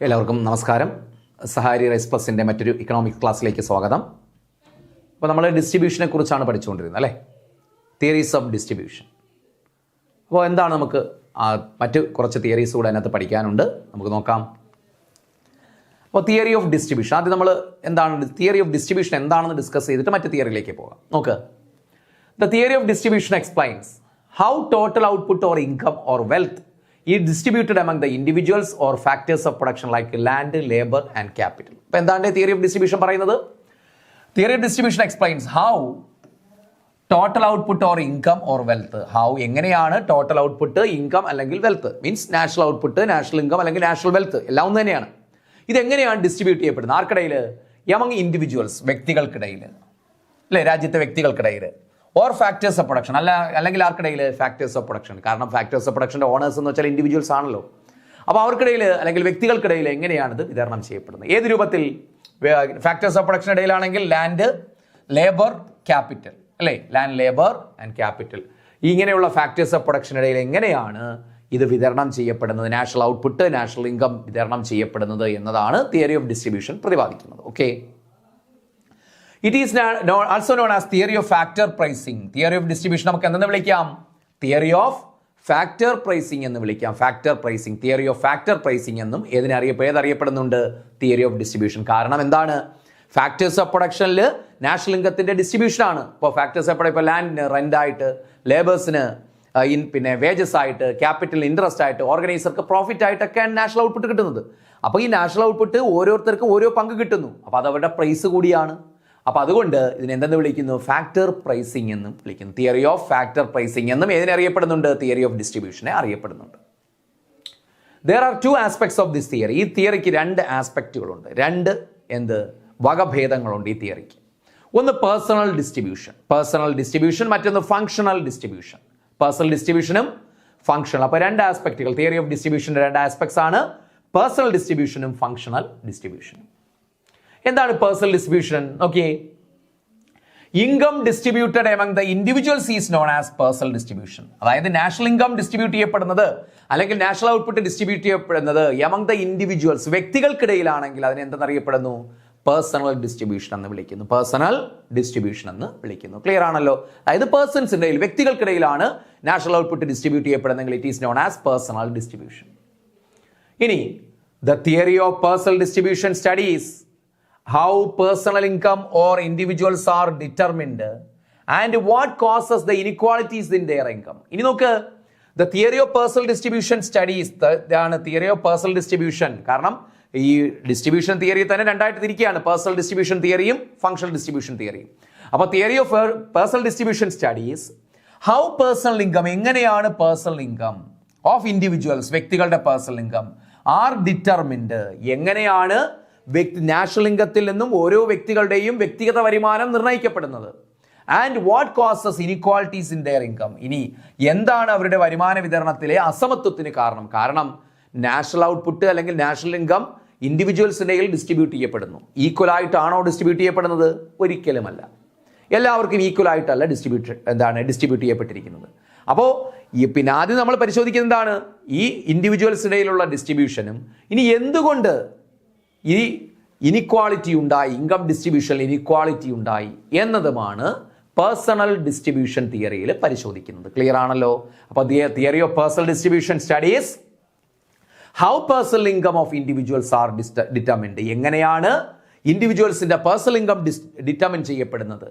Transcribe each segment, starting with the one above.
എല്ലാവർക്കും നമസ്കാരം. സഹാരി റൈസ് പ്ലസിൻ്റെ മറ്റൊരു ഇക്കണോമിക്സ് ക്ലാസ്സിലേക്ക് സ്വാഗതം. അപ്പോൾ നമ്മൾ ഡിസ്ട്രിബ്യൂഷനെ കുറിച്ചാണ് പഠിച്ചുകൊണ്ടിരുന്നത് അല്ലേ, തിയറീസ് ഓഫ് ഡിസ്ട്രിബ്യൂഷൻ. അപ്പോൾ എന്താണ് നമുക്ക് മറ്റ് കുറച്ച് തിയറീസ് കൂടെ അതിനകത്ത് പഠിക്കാനുണ്ട്, നമുക്ക് നോക്കാം. അപ്പോൾ തിയറി ഓഫ് ഡിസ്ട്രിബ്യൂഷൻ, ആദ്യം നമ്മൾ എന്താണ് തിയറി ഓഫ് ഡിസ്ട്രിബ്യൂഷൻ എന്താണെന്ന് ഡിസ്കസ് ചെയ്തിട്ട് മറ്റ് തിയറിയിലേക്ക് പോകാം. നോക്ക്, the theory of distribution explains how total output or income or wealth is distributed among the individuals or factors of production like land, labor and capital. അപ്പോൾ എന്താണ് തിയറി ഓഫ് ഡിസ്ട്രിബ്യൂഷൻ പറയുന്നത്? Theory of distribution explains how total output or income or wealth. How എങ്ങനെയാണ് total output, income അല്ലെങ്കിൽ wealth, means national output, national income അല്ലെങ്കിൽ national wealth എല്ലാം ഒന്ന് തന്നെയാണ്. ഇതെങ്ങനെയാണ് ഡിസ്ട്രിബ്യൂട്ട് ചെയ്യപ്പെടുന്നത്? ആർക്കിടയിൽ? എമംഗ് ഇൻഡിവിജ്വൽസ്, വ്യക്തികൾക്കിടയിൽ അല്ലേ, രാജ്യത്തെ വ്യക്തികൾക്കിടയിൽ. ഓർ ഫാക്ടേഴ്സ് ഓഫ് പ്രൊഡക്ഷൻ, അല്ലെങ്കിൽ ആർക്കിടയിൽ? Factors of production. കാരണം ഫാക്ടേഴ്സ് ഓഫ് പ്രൊഡക്ഷൻ്റെ ഓണേഴ്സ് എന്ന് വെച്ചാൽ ഇൻഡിവിജ്വൽസ് ആണല്ലോ. അപ്പോൾ അവർക്കിടയിൽ അല്ലെങ്കിൽ വ്യക്തികൾക്കിടയിൽ എങ്ങനെയാണിത് വിതരണം ചെയ്യപ്പെടുന്നത്? ഏത് രൂപത്തിൽ? ഫാക്ടേഴ്സ് ഓഫ് പ്രൊഡക്ഷൻ ഇടയിലാണെങ്കിൽ ലാൻഡ്, ലേബർ, ക്യാപിറ്റൽ അല്ലേ, ലാൻഡ്, ലേബർ ആൻഡ് ക്യാപിറ്റൽ. ഇങ്ങനെയുള്ള ഫാക്ടേഴ്സ് ഓഫ് പ്രൊഡക്ഷൻ ഇടയിൽ എങ്ങനെയാണ് ഇത് വിതരണം ചെയ്യപ്പെടുന്നത്, നാഷണൽ ഔട്ട്പുട്ട്, നാഷണൽ ഇൻകം വിതരണം ചെയ്യപ്പെടുന്നത് എന്നതാണ് തിയറി ഓഫ് ഡിസ്ട്രിബ്യൂഷൻ പ്രതിപാദിക്കുന്നത്. Okay, it is also known as theory of factor pricing. Theory of distribution നമുക്ക് എന്തെന്ന് വിളിക്കാം? തിയറി ഓഫ് ഫാക്ടർ പ്രൈസിംഗ് എന്ന് വിളിക്കാം. Factor pricing, theory of factor pricing എന്നും ഏതറിയപ്പെടുന്നുണ്ട്? Theory of distribution. കാരണം എന്താണ്? ഫാക്ടേഴ്സ് ഓഫ് പ്രൊഡക്ഷനിൽ നാഷണൽ ഇൻകത്തിന്റെ ഡിസ്ട്രിബ്യൂഷൻ ആണ്. ഇപ്പോൾ ഫാക്ടേഴ്സ് ഓഫ് ഇപ്പോൾ ലാൻഡിന് റെന്റ് ആയിട്ട്, ലേബേഴ്സിന് പിന്നെ വേജസ് ആയിട്ട്, ക്യാപിറ്റൽ ഇൻട്രസ്റ്റ് ആയിട്ട്, ഓർഗനൈസർക്ക് പ്രോഫിറ്റ് ആയിട്ടൊക്കെയാണ് നാഷണൽ ഔട്ട്പുട്ട് കിട്ടുന്നത്. അപ്പോൾ ഈ നാഷണൽ ഔട്ട്പുട്ട് ഓരോരുത്തർക്കും ഓരോ പങ്ക് കിട്ടുന്നു. അപ്പോൾ അത് അവരുടെ പ്രൈസ് കൂടിയാണ്. അപ്പോൾ അതുകൊണ്ട് ഇതിനെ എന്തെന്ന് വിളിക്കുന്നു? ഫാക്ടർ പ്രൈസിംഗ് എന്നും വിളിക്കുന്നു. തിയറി ഓഫ് ഫാക്ടർ പ്രൈസിംഗ് എന്നും അറിയപ്പെടുന്നുണ്ട്? തിയറി ഓഫ് ഡിസ്ട്രിബ്യൂഷനെ അറിയപ്പെടുന്നുണ്ട്. there are two aspects of this theory. ഈ തിയറിക്ക് രണ്ട് ആസ്പെക്റ്റുകളുണ്ട്, രണ്ട് വകഭേദങ്ങളുണ്ട് ഈ തിയറിക്ക്. ഒന്ന് പേഴ്സണൽ ഡിസ്ട്രിബ്യൂഷൻ, മറ്റൊന്ന് ഫങ്ഷണൽ ഡിസ്ട്രിബ്യൂഷൻ. പേഴ്സണൽ ഡിസ്ട്രിബ്യൂഷനും ഫങ്ഷണൽ. അപ്പോൾ രണ്ട് ആസ്പെക്റ്റുകൾ. തിയറി ഓഫ് ഡിസ്ട്രിബ്യൂഷൻ്റെ രണ്ട് ആസ്പെക്ട്സ് ആണ് പേഴ്സണൽ ഡിസ്ട്രിബ്യൂഷനും ഫങ്ഷണൽ ഡിസ്ട്രിബ്യൂഷനും. എന്താണ് personal distribution? Okay, income distributed among the individuals is known as personal distribution. അതായത് നാഷണൽ ഇൻകം ഡിസ്ട്രിബ്യൂട്ട് ചെയ്യപ്പെടുന്നത് അല്ലെങ്കിൽ നാഷണൽ ഔട്ട്പുട്ട് ഡിസ്ട്രിബ്യൂട്ട് ചെയ്യപ്പെടുന്നത് എമംഗ് ദ ഇൻഡിവിജ്വൽസ്, വ്യക്തികൾക്കിടയിലാണെങ്കിൽ അതിനെ എന്തെന്നറിയപ്പെടുന്നു? പേഴ്സണൽ ഡിസ്ട്രിബ്യൂഷൻ എന്ന് വിളിക്കുന്നു. പേഴ്സണൽ ഡിസ്ട്രിബ്യൂഷൻ എന്ന് വിളിക്കുന്നു. ക്ലിയർ ആണല്ലോ? അതായത് പേഴ്സൺസിന്റെ വ്യക്തികൾക്കിടയിലാണ് നാഷണൽ ഔട്ട്പുട്ട് ഡിസ്ട്രിബ്യൂട്ട് ചെയ്യപ്പെടുന്നെങ്കിൽ it is known as personal distribution. ഇനി the theory of personal distribution studies how personal income or individuals are determined and what causes the inequalities in their income. ഇനി നോക്ക്, the theory of personal distribution studies, ഇതാണ് theory of personal distribution. കാരണം ഈ distribution theory തന്നെ രണ്ടായിട്ട് തിരിക്കുകയാണ്, personal distribution തിയറിയും functional distribution തിയറിയും. അപ്പോൾ theory of personal distribution studies how personal income, എങ്ങനെയാണ് പേഴ്സണൽ ഇൻകം ഓഫ് ഇൻഡിവിജ്വൽസ്, വ്യക്തികളുടെ പേഴ്സണൽ ഇൻകം ആർ ഡിറ്റർമിൻഡ്, എങ്ങനെയാണ് നാഷണൽ ഇൻകത്തിൽ നിന്നും ഓരോ വ്യക്തികളുടെയും വ്യക്തിഗത വരുമാനം നിർണ്ണയിക്കപ്പെടുന്നത്. And what causes inequalities in their income, ഇനി എന്താണ് അവരുടെ വരുമാന വിതരണത്തിലെ അസമത്വത്തിന് കാരണം നാഷണൽ ഔട്ട്പുട്ട് അല്ലെങ്കിൽ നാഷണൽ ഇൻകം ഇൻഡിവിജ്വൽസിൻ്റെ ഡിസ്ട്രിബ്യൂട്ട് ചെയ്യപ്പെടുന്നു. ഈക്വൽ ആയിട്ടാണോ ഡിസ്ട്രിബ്യൂട്ട് ചെയ്യപ്പെടുന്നത്? ഒരിക്കലുമല്ല. എല്ലാവർക്കും ഈക്വൽ ആയിട്ടല്ല ഡിസ്ട്രിബ്യൂട്ട് ചെയ്യപ്പെട്ടിരിക്കുന്നത്. അപ്പോൾ പിന്നെ ആദ്യം നമ്മൾ പരിശോധിക്കുന്നത് എന്താണ്? ഈ ഇൻഡിവിജ്വൽസിനിടയിലുള്ള ഡിസ്ട്രിബ്യൂഷനും ഇനി എന്തുകൊണ്ട് ഈ ഇനിക്വാളിറ്റി ഉണ്ടായി, ഇൻകം ഡിസ്ട്രിബ്യൂഷനിൽ ഇനിക്വാളിറ്റി ഉണ്ടായി എന്നതുമാണ് പേഴ്സണൽ ഡിസ്ട്രിബ്യൂഷൻ തിയറിയിൽ പരിശോധിക്കുന്നത്. ക്ലിയർ ആണല്ലോ? അപ്പോൾ theory of personal distribution studies how personal income of individuals are determined, എങ്ങനെയാണ് ഇൻഡിവിജ്വൽസിന്റെ പേഴ്സണൽ ഇൻകം ഡിറ്റർമിൻ ചെയ്യപ്പെടുന്നത്.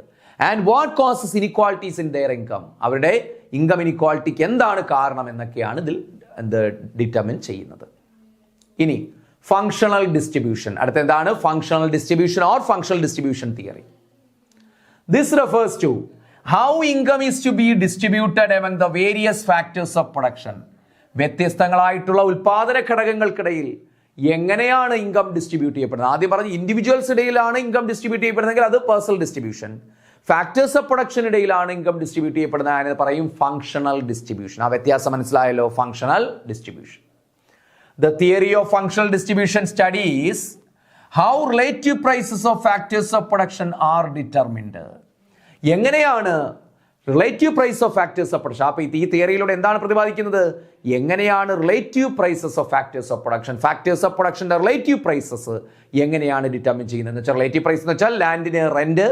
And what causes inequalities in their income, അവരുടെ ഇൻകം ഇനിക്വാളിറ്റിക്ക് എന്താണ് കാരണം എന്നൊക്കെയാണ് ഇതിൽ ഡിറ്റർമിൻ ചെയ്യുന്നത്. ഇനി ഫങ്ഷണൽ ഡിസ്ട്രിബ്യൂഷൻ, അടുത്ത എന്താണ്? Functional distribution or functional distribution theory. This refers to how income is to be distributed among the various factors of production. വ്യത്യസ്തങ്ങളായിട്ടുള്ള ഉൽപാദന ഘടകങ്ങൾക്കിടയിൽ എങ്ങനെയാണ് ഇൻകം ഡിസ്ട്രിബ്യൂട്ട് ചെയ്യപ്പെടുന്നത്? ആദ്യം പറഞ്ഞ ഇൻഡിവിജ്വൽസ് ഇടയിലാണ് ഇൻകം ഡിസ്ട്രിബ്യൂട്ട് ചെയ്യപ്പെടുന്നതെങ്കിൽ അത് personal distribution. Factors of production ഇടയിലാണ് ഇൻകം ഡിസ്ട്രിബ്യൂട്ട് ചെയ്യപ്പെടുന്നത്, അതിന് പറയും ഫങ്ഷണൽ ഡിസ്ട്രിബ്യൂഷൻ. ആ വ്യത്യാസം മനസ്സിലായല്ലോ? Functional distribution. The theory of functional distribution studies how relative prices of factors of production are determined. എങ്ങനെയാണ് relative price of factors of production. അപ്പോൾ ഈ തിയറിയിലൂടെ എന്താണ് പ്രതിപാദിക്കുന്നത്? എങ്ങനെയാണ് relative prices of factors of production, factors of പ്രൊഡക്ഷൻ്റെ relative prices എങ്ങനെയാണ് determine ചെയ്യുന്നത് എന്ന് വെച്ചാൽ, റിലേറ്റീവ് പ്രൈസ് എന്ന് വെച്ചാൽ ലാൻഡിന് റെന്റ്,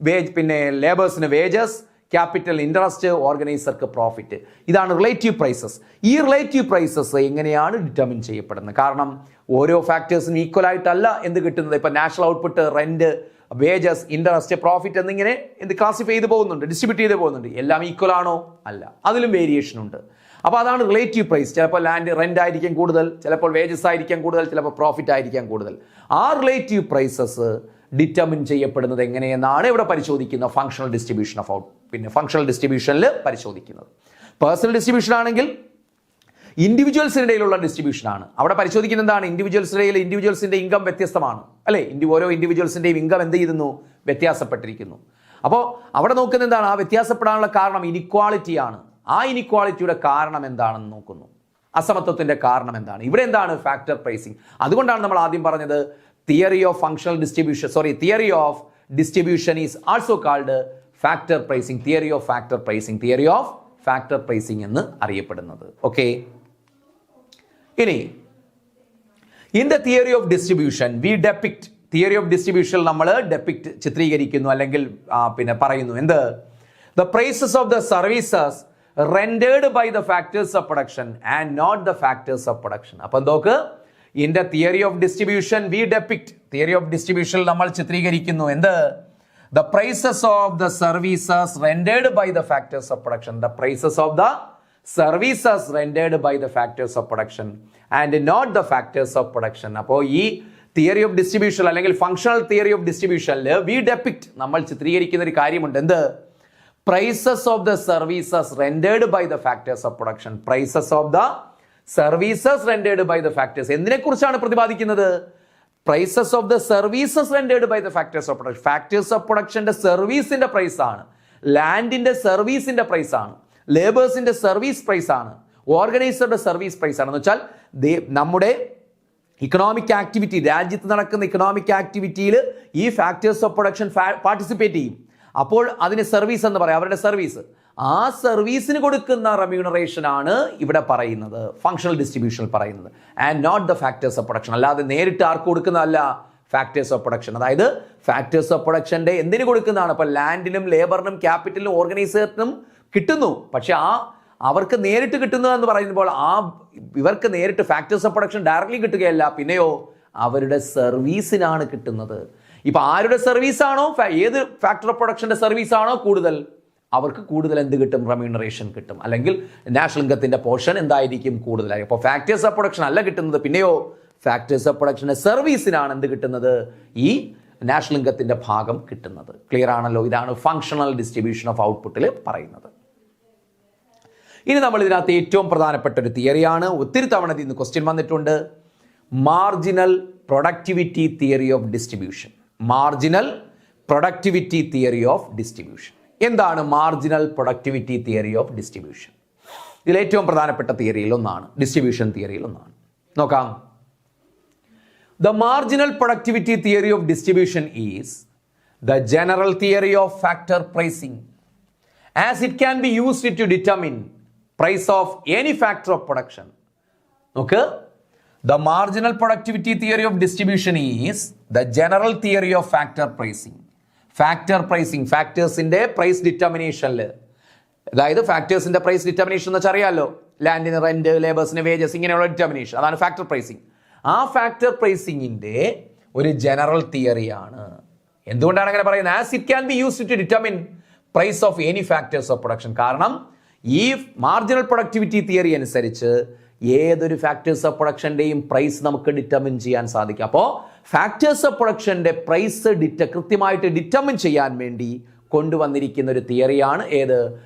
വേജ്, പിന്നെ ലേബേഴ്സിന് വേജസ്, ക്യാപിറ്റൽ ഇൻട്രസ്റ്റ്, ഓർഗനൈസർക്ക് പ്രോഫിറ്റ്. ഇതാണ് റിലേറ്റീവ് പ്രൈസസ്. ഈ റിലേറ്റീവ് പ്രൈസസ് എങ്ങനെയാണ് ഡിറ്റർമിൻ ചെയ്യപ്പെടുന്നത്? കാരണം ഓരോ ഫാക്ടേഴ്സിനും ഈക്വൽ ആയിട്ടല്ല എന്ത് കിട്ടുന്നത്. ഇപ്പം national output, rent, wages, interest, profit എന്നിങ്ങനെ ക്ലാസിഫൈ ചെയ്ത് പോകുന്നുണ്ട്, ഡിസ്ട്രിബ്യൂട്ട് ചെയ്ത് പോകുന്നുണ്ട്. എല്ലാം ഈക്വൽ ആണോ? അല്ല, അതിലും വേരിയേഷൻ ഉണ്ട്. അപ്പോൾ അതാണ് റിലേറ്റീവ് പ്രൈസ്. ചിലപ്പോൾ ലാൻഡ് റെന്റ് ആയിരിക്കും കൂടുതൽ, ചിലപ്പോൾ വേജസ് ആയിരിക്കാം കൂടുതൽ, ചിലപ്പോൾ പ്രോഫിറ്റ് ആയിരിക്കാം കൂടുതൽ. ആ റിലേറ്റീവ് പ്രൈസസ് ഡിറ്റർമിൻ ചെയ്യപ്പെടുന്നത് എങ്ങനെയെന്നാണ് ഇവിടെ പരിശോധിക്കുന്നത്. ഫങ്ഷണൽ ഡിസ്ട്രിബ്യൂഷൻ ഓഫ് ഔട്ട്, പിന്നെ ഫങ്ഷണൽ ഡിസ്ട്രിബ്യൂഷനിൽ പരിശോധിക്കുന്നത്. പേഴ്സണൽ ഡിസ്ട്രിബ്യൂഷൻ ആണെങ്കിൽ ഇൻഡിവിജ്വൽസിനിടയിലുള്ള ഡിസ്ട്രിബ്യൂഷൻ ആണ്. അവിടെ പരിശോധിക്കുന്നത് എന്താണ്? ഇൻഡിവിജ്വൽസിനിടയിൽ ഇൻഡിവിജ്വൽസിന്റെ ഇൻകം വ്യത്യസ്തമാണ്, അല്ലേ? ഓരോ ഇൻഡിവിജ്വൽസിന്റെയും ഇൻകം എന്ത് ചെയ്യുന്നു? വ്യത്യാസപ്പെട്ടിരിക്കുന്നു. അപ്പോൾ അവിടെ നോക്കുന്നത് എന്താണ്? ആ വ്യത്യാസപ്പെടാനുള്ള കാരണം ഇനിക്വാളിറ്റിയാണ്. ആ ഇനിക്വാളിറ്റിയുടെ കാരണം എന്താണെന്ന് നോക്കുന്നു. അസമത്വത്തിന്റെ കാരണം എന്താണ്? ഇവിടെ എന്താണ്? Factor pricing. അതുകൊണ്ടാണ് നമ്മൾ ആദ്യം പറഞ്ഞത് theory of functional distribution, theory of distribution is also called factor pricing, theory of factor pricing, theory of factor pricing എന്ന് അറിയപ്പെടുന്നത്. ഓക്കെ, ഇനി in the theory of distribution we depict, theory of distribution നമ്മൾ depict, ചിത്രീകരിക്കുന്നു, അല്ലെങ്കിൽ പിന്നെ പറയുന്നു എന്ത്? The prices of the services rendered by the factors of production and not the factors of production. അപ്പൊ നോക്ക്, in the theory of distribution we depict, theory of ഡിസ്ട്രിബ്യൂഷനിൽ നമ്മൾ ചിത്രീകരിക്കുന്നു എന്ത്? The prices of the services rendered by the factors of production, the prices of the services rendered by the factors of production and not the factors of production. അപ്പോൾ ഈ theory of distribution അല്ലെങ്കിൽ functional theory of ഡിസ്ട്രിബ്യൂഷനിൽ we depict, നമ്മൾ ചിത്രീകരിക്കുന്ന ഒരു കാര്യമുണ്ട്. എന്ത്? Prices of the services rendered by the factors of production, prices of the services rendered by the factors. എന്തിനെ കുറിച്ചാണ് പ്രതിപാദിക്കുന്നത്? Prices of the services rendered by the factors of production. Factors of പ്രൊഡക്ഷന്റെ സർവീസിന്റെ പ്രൈസ് ആണ്, ലാൻഡിന്റെ സർവീസിന്റെ price ആണ്, ലേബേഴ്സിന്റെ service price ആണ്, ഓർഗനൈസറുടെ service price ആണ്. എന്ന് വെച്ചാൽ നമ്മുടെ ഇക്കണോമിക് ആക്ടിവിറ്റി, രാജ്യത്ത് നടക്കുന്ന ഇക്കണോമിക് ആക്ടിവിറ്റിയിൽ ഈ ഫാക്ടേഴ്സ് ഓഫ് പ്രൊഡക്ഷൻ പാർട്ടിസിപ്പേറ്റ് ചെയ്യും. അപ്പോൾ അതിന് സർവീസ് എന്ന് പറയാം, അവരുടെ സർവീസ്. ആ സർവീസിന് കൊടുക്കുന്ന റെമ്യൂണറേഷൻ ആണ് ഇവിടെ പറയുന്നത്, ഫങ്ഷണൽ ഡിസ്ട്രിബ്യൂഷനിൽ പറയുന്നത്. And not the factors of production, അല്ലാതെ നേരിട്ട് ആർക്ക് കൊടുക്കുന്നതല്ല, ഫാക്ടേഴ്സ് ഓഫ് പ്രൊഡക്ഷൻ. അതായത് ഫാക്ടേഴ്സ് ഓഫ് പ്രൊഡക്ഷന്റെ എന്തിനു കൊടുക്കുന്നതാണ്? ഇപ്പൊ ലാൻഡിനും ലേബറിനും ക്യാപിറ്റലിനും ഓർഗനൈസേഷനും കിട്ടുന്നു, പക്ഷെ അവർക്ക് നേരിട്ട് കിട്ടുന്നു എന്ന് പറയുമ്പോൾ ഇവർക്ക് നേരിട്ട് ഫാക്ടേഴ്സ് ഓഫ് പ്രൊഡക്ഷൻ ഡയറക്ട്ലി കിട്ടുകയല്ല, പിന്നെയോ അവരുടെ സർവീസിനാണ് കിട്ടുന്നത്. ഇപ്പൊ ആരുടെ സർവീസ് ആണോ, ഏത് ഫാക്ടർ ഓഫ് പ്രൊഡക്ഷന്റെ സർവീസ് ആണോ കൂടുതൽ, അവർക്ക് കൂടുതൽ എന്ത് കിട്ടും? റെമ്യൂണറേഷൻ കിട്ടും, അല്ലെങ്കിൽ നാഷണൽ ഇൻകത്തിന്റെ പോർഷൻ എന്തായിരിക്കും? കൂടുതലായി. അപ്പോൾ ഫാക്ടേഴ്സ് ഓഫ് പ്രൊഡക്ഷൻ അല്ല കിട്ടുന്നത്, പിന്നെയോ ഫാക്ടേഴ്സ് ഓഫ് പ്രൊഡക്ഷന്റെ സർവീസിനാണ് എന്ത് കിട്ടുന്നത്? ഈ നാഷണൽ ഇൻകത്തിന്റെ ഭാഗം കിട്ടുന്നത്. ക്ലിയർ ആണല്ലോ? ഇതാണ് ഫങ്ഷണൽ ഡിസ്ട്രിബ്യൂഷൻ ഓഫ് ഔട്ട്പുട്ടിൽ പറയുന്നത്. ഇനി നമ്മൾ ഇതിനകത്ത് ഏറ്റവും പ്രധാനപ്പെട്ട ഒരു തിയറിയാണ്, ഒത്തിരി തവണ ഇന്ന് ക്വസ്റ്റ്യൻ വന്നിട്ടുണ്ട്, marginal productivity theory of distribution. Marginal productivity theory of distribution. എന്താണ് marginal productivity theory of distribution? ഇതിൽ ഏറ്റവും പ്രധാനപ്പെട്ട തിയറിയിൽ ഒന്നാണ്, ഡിസ്ട്രിബ്യൂഷൻ തിയറിയിൽ ഒന്നാണ്. നോക്കാം. The marginal productivity theory of distribution is the general theory of factor pricing, as it can be used to determine price of any factor of production. Okay? The marginal productivity theory of distribution is the general theory of factor pricing. Factor pricing, factors in the price determination. അതായത് ഫാക്ടേഴ്സിന്റെ price determination എന്ന് വെച്ചാൽ അറിയാമല്ലോ, ലാൻഡിന് rent, ലേബേഴ്സിന് wages, ഇങ്ങനെയുള്ള determination, അതാണ് factor pricing. ആ factor പ്രൈസിങ്ങിന്റെ ഒരു ജനറൽ തിയറിയാണ്. എന്തുകൊണ്ടാണ് അങ്ങനെ പറയുന്നത്? As it can be used to determine price of any factors of production. കാരണം ഈ മാർജിനൽ പ്രൊഡക്ടിവിറ്റി തിയറി അനുസരിച്ച് ഏതൊരു ഫാക്ടേഴ്സ് ഓഫ് പ്രൊഡക്ഷന്റെയും പ്രൈസ് നമുക്ക് ഡിറ്റർമിൻ ചെയ്യാൻ സാധിക്കും. അപ്പോൾ ഫാക്ടേഴ്സ് ഓഫ് പ്രൊഡക്ഷന്റെ പ്രൈസ് കൃത്യമായിട്ട് ഡിറ്റർമിൻ ചെയ്യാൻ വേണ്ടി കൊണ്ടുവന്നിരിക്കുന്ന ഒരു തിയറിയാണ് ഏത്?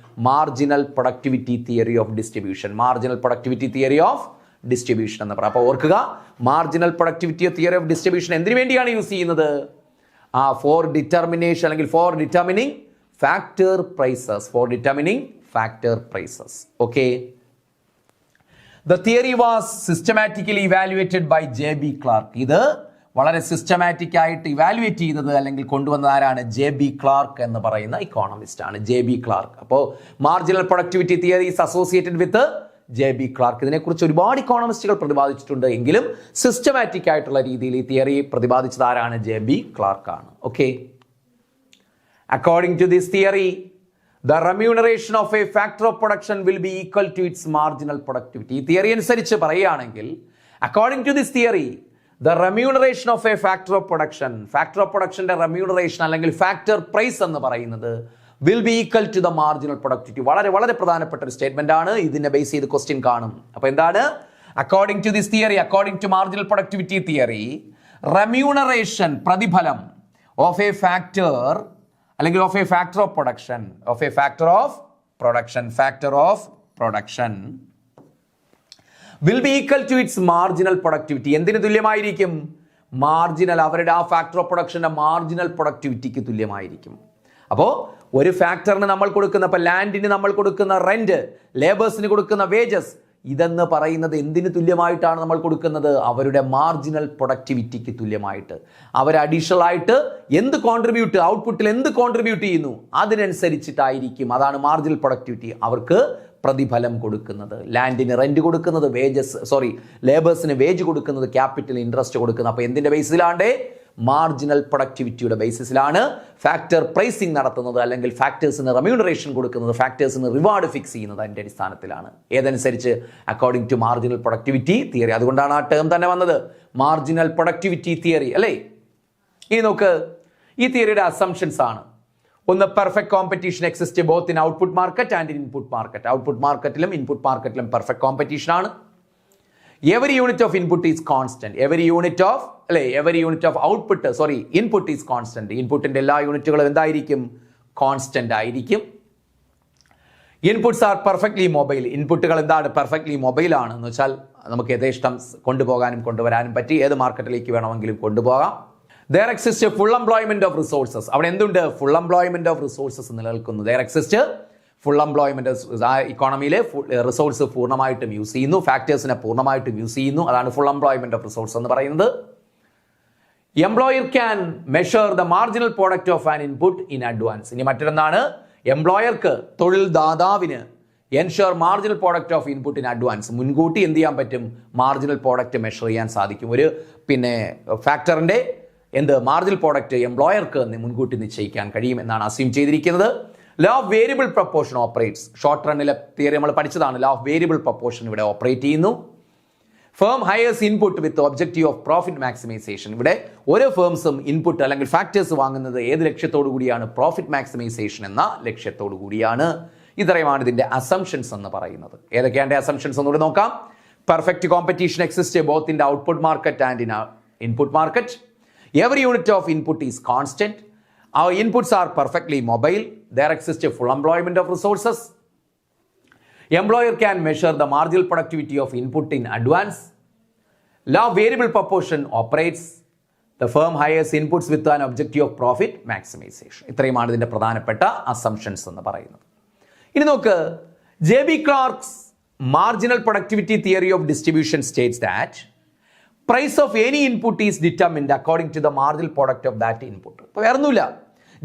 Marginal productivity theory of distribution. Marginal productivity theory of distribution എന്ന് പറയാം. അപ്പോൾ ഓർക്കുക, marginal productivity theory of distribution എന്തിനു വേണ്ടിയാണ് യൂസ് ചെയ്യുന്നത്? ഫോർ ഡിറ്റർമിനേഷൻ അല്ലെങ്കിൽ for determining factor prices. For determining factor prices. Okay. The theory was systematically evaluated by J.B. Clark. ഇത് വളരെ സിസ്റ്റമാറ്റിക് ആയിട്ട് ഇവാലുവേറ്റ് ചെയ്തത് അല്ലെങ്കിൽ കൊണ്ടുവന്നത് ആരാണ്? JB ക്ലാർക്ക് എന്ന് പറയുന്ന ഇക്കോണമിസ്റ്റ് ആണ്, JB ക്ലാർക്ക്. അപ്പോൾ marginal productivity theory is associated with JB Clark. ഇതിനെക്കുറിച്ച് ഒരുപാട് ഇക്കോണമിസ്റ്റുകൾ പ്രതിപാദിച്ചിട്ടുണ്ട്, എങ്കിലും സിസ്റ്റമാറ്റിക് ആയിട്ടുള്ള രീതിയിൽ ഈ തിയറി പ്രതിപാദിച്ചത് ആരാണ്? JB ക്ലാർക്ക് ആണ്. Okay. According to this theory, the remuneration of a factor of production will be equal to its marginal productivity. ഈ തിയറി അനുസരിച്ച് പറയുകയാണെങ്കിൽ, according to this theory, the remuneration of a factor of production, factor of productionന്റെ remuneration അല്ലെങ്കിൽ factor price എന്ന് പറയുന്നത് will be equal to the marginal productivity. വളരെ വളരെ പ്രധാനപ്പെട്ട ഒരു സ്റ്റേറ്റ്മെന്റ് ആണ്. ഇതിനെ ബേസ് ചെയ്ത് ക്വസ്റ്റ്യൻ കാണും. അപ്പോൾ എന്താണ്? according to this theory, according to marginal productivity theory, remuneration പ്രതിഫലം of a factor അല്ലെങ്കിൽ of a factor of production, factor of production will be equal to its marginal productivity. എന്തിന് തുല്യമായിരിക്കും? മാർജിനൽ, അവരുടെ ആ ഫാക്ടർ ഓഫ് പ്രൊഡക്ഷന്റെ മാർജിനൽ പ്രൊഡക്ടിവിറ്റിക്ക് തുല്യമായിരിക്കും. അപ്പോൾ ഒരു ഫാക്ടറിന് നമ്മൾ കൊടുക്കുന്ന, ഇപ്പോൾ ലാൻഡിന് നമ്മൾ കൊടുക്കുന്ന റെന്റ്, ലേബേഴ്സിന് കൊടുക്കുന്ന വേജസ്, ഇതെന്ന് പറയുന്നത് എന്തിന് തുല്യമായിട്ടാണ് നമ്മൾ കൊടുക്കുന്നത്? അവരുടെ മാർജിനൽ പ്രൊഡക്ടിവിറ്റിക്ക് തുല്യമായിട്ട്. അവർ അഡീഷണൽ ആയിട്ട് എന്ത് കോൺട്രിബ്യൂട്ട്, ഔട്ട്പുട്ടിൽ എന്ത് കോൺട്രിബ്യൂട്ട് ചെയ്യുന്നു അതിനനുസരിച്ചിട്ടായിരിക്കും, അതാണ് മാർജിനൽ പ്രൊഡക്ടിവിറ്റി, അവർക്ക് പ്രതിഫലം കൊടുക്കുന്നത്. ലാൻഡിന് റെന്റ് കൊടുക്കുന്നത്, ലേബേഴ്സിന് വേജ് കൊടുക്കുന്നത്, ക്യാപിറ്റൽ ഇൻട്രസ്റ്റ് കൊടുക്കുന്നത്. അപ്പോൾ എന്തിന്റെ ബേസിലാണ്ട്? മാർജിനൽ പ്രൊഡക്ടിവിറ്റിയുടെ ബേസിസിലാണ് ഫാക്ടർ പ്രൈസിംഗ് നടത്തുന്നത്, അല്ലെങ്കിൽ ഫാക്ടേഴ്സിന് റെമ്യൂണറേഷൻ കൊടുക്കുന്നത്, ഫാക്ടേഴ്സിന് റിവാർഡ് ഫിക്സ് ചെയ്യുന്നത് അതിൻ്റെ അടിസ്ഥാനത്തിലാണ്. ഏതനുസരിച്ച്? According to marginal productivity theory. അതുകൊണ്ടാണ് ആ ടേം തന്നെ വന്നത്, മാർജിനൽ പ്രൊഡക്ടിവിറ്റി തിയറി, അല്ലേ? ഇനി നോക്ക്, ഈ തിയറിയുടെ അസംഷൻസ് ആണ്. ഒന്ന്, perfect competition exist both in output market and in input market. Output മാർക്കറ്റിലും ഇൻപുട്ട് മാർക്കറ്റിലും പെർഫെക്റ്റ് കോമ്പറ്റീഷൻ ആണ്. Every unit of input is constant. Every unit of output, input is constant. ഇൻപുട്ടിന്റെ എല്ലാ യൂണിറ്റുകളും എന്തായിരിക്കും? കോൺസ്റ്റന്റ് ആയിരിക്കും. Inputs are perfectly mobile. ഇൻപുട്ടുകൾ എന്താണ്? പെർഫെക്റ്റ്ലി മൊബൈൽ ആണ്. എന്ന് വെച്ചാൽ നമുക്ക് യഥേഷ്ടം കൊണ്ടുപോകാനും കൊണ്ടുവരാനും പറ്റി, ഏത് മാർക്കറ്റിലേക്ക് വേണമെങ്കിലും കൊണ്ടുപോകാം. There exists a full employment of resources. അവിടെ എന്തുണ്ട്? ഫുൾ എംപ്ലോയ്മെന്റ് ഓഫ് റിസോഴ്സസ് നിലനിൽക്കുന്നു. There exists ഫുൾ എംപ്ലോയ്മെന്റ്, ഇക്കോണമിയിലെ റിസോഴ്സ് പൂർണ്ണമായിട്ടും യൂസ് ചെയ്യുന്നു, ഫാക്ടേഴ്സിനെ പൂർണ്ണമായിട്ടും യൂസ് ചെയ്യുന്നു. അതാണ് ഫുൾ എംപ്ലോയ്മെന്റ് ഓഫ് റിസോഴ്സ് എന്ന് പറയുന്നത്. Employer can measure the marginal product of an input in advance. ഇനി മറ്റൊന്നാണ്, എംപ്ലോയർക്ക്, തൊഴിൽ ദാതാവിന് ensure marginal product of input in advance, മുൻകൂട്ടി എന്ത് ചെയ്യാൻ പറ്റും? മാർജിനൽ പ്രോഡക്റ്റ് മെഷർ ചെയ്യാൻ സാധിക്കും. ഒരു ഫാക്ടറിന്റെ മാർജിനൽ പ്രോഡക്റ്റ് എംപ്ലോയർക്ക് മുൻകൂട്ടി നിശ്ചയിക്കാൻ കഴിയും എന്നാണ് അസ്യൂം ചെയ്തിരിക്കുന്നത്. Law of variable proportion operates. Short റണ്ണിലെ തിയറി നമ്മൾ പഠിച്ചതാണ്. ലോ ഓഫ് വേരിയബിൾ പ്രൊപ്പോർഷൻ ഇവിടെ ഓപ്പറേറ്റ് ചെയ്യുന്നു. Firm hires input with objective of profit maximisation. ഇവിടെ ഓരോ ഫേംസും ഇൻപുട്ട് അല്ലെങ്കിൽ ഫാക്ടേഴ്സ് വാങ്ങുന്നത് ഏത് ലക്ഷ്യത്തോടു കൂടിയാണ്? പ്രോഫിറ്റ് മാക്സിമൈസേഷൻ എന്ന ലക്ഷ്യത്തോടു കൂടിയാണ്. ഇത്രയുമാണ് ഇതിന്റെ അസംഷൻസ് എന്ന് പറയുന്നത്. ഏതൊക്കെയാണ് അസംഷൻസ് എന്നുകൂടി നോക്കാം. Perfect competition exist both in output market and in input market. Every unit of input is constant. Our inputs are perfectly mobile. There exists a full employment of resources. Employer can measure the marginal productivity of input in advance. Law of variable proportion operates. The firm hires inputs with an objective of profit maximization. ഇത്രയുമാണ് ഇതിന്റെ പ്രധാനപ്പെട്ട assumptions എന്ന് പറയുന്നത്. ഇനി നോക്ക്, JB Clark's marginal productivity theory of distribution states that price of any input is determined according to the marginal product of that input. അപ്പോൾ വേറൊന്നുമില്ല,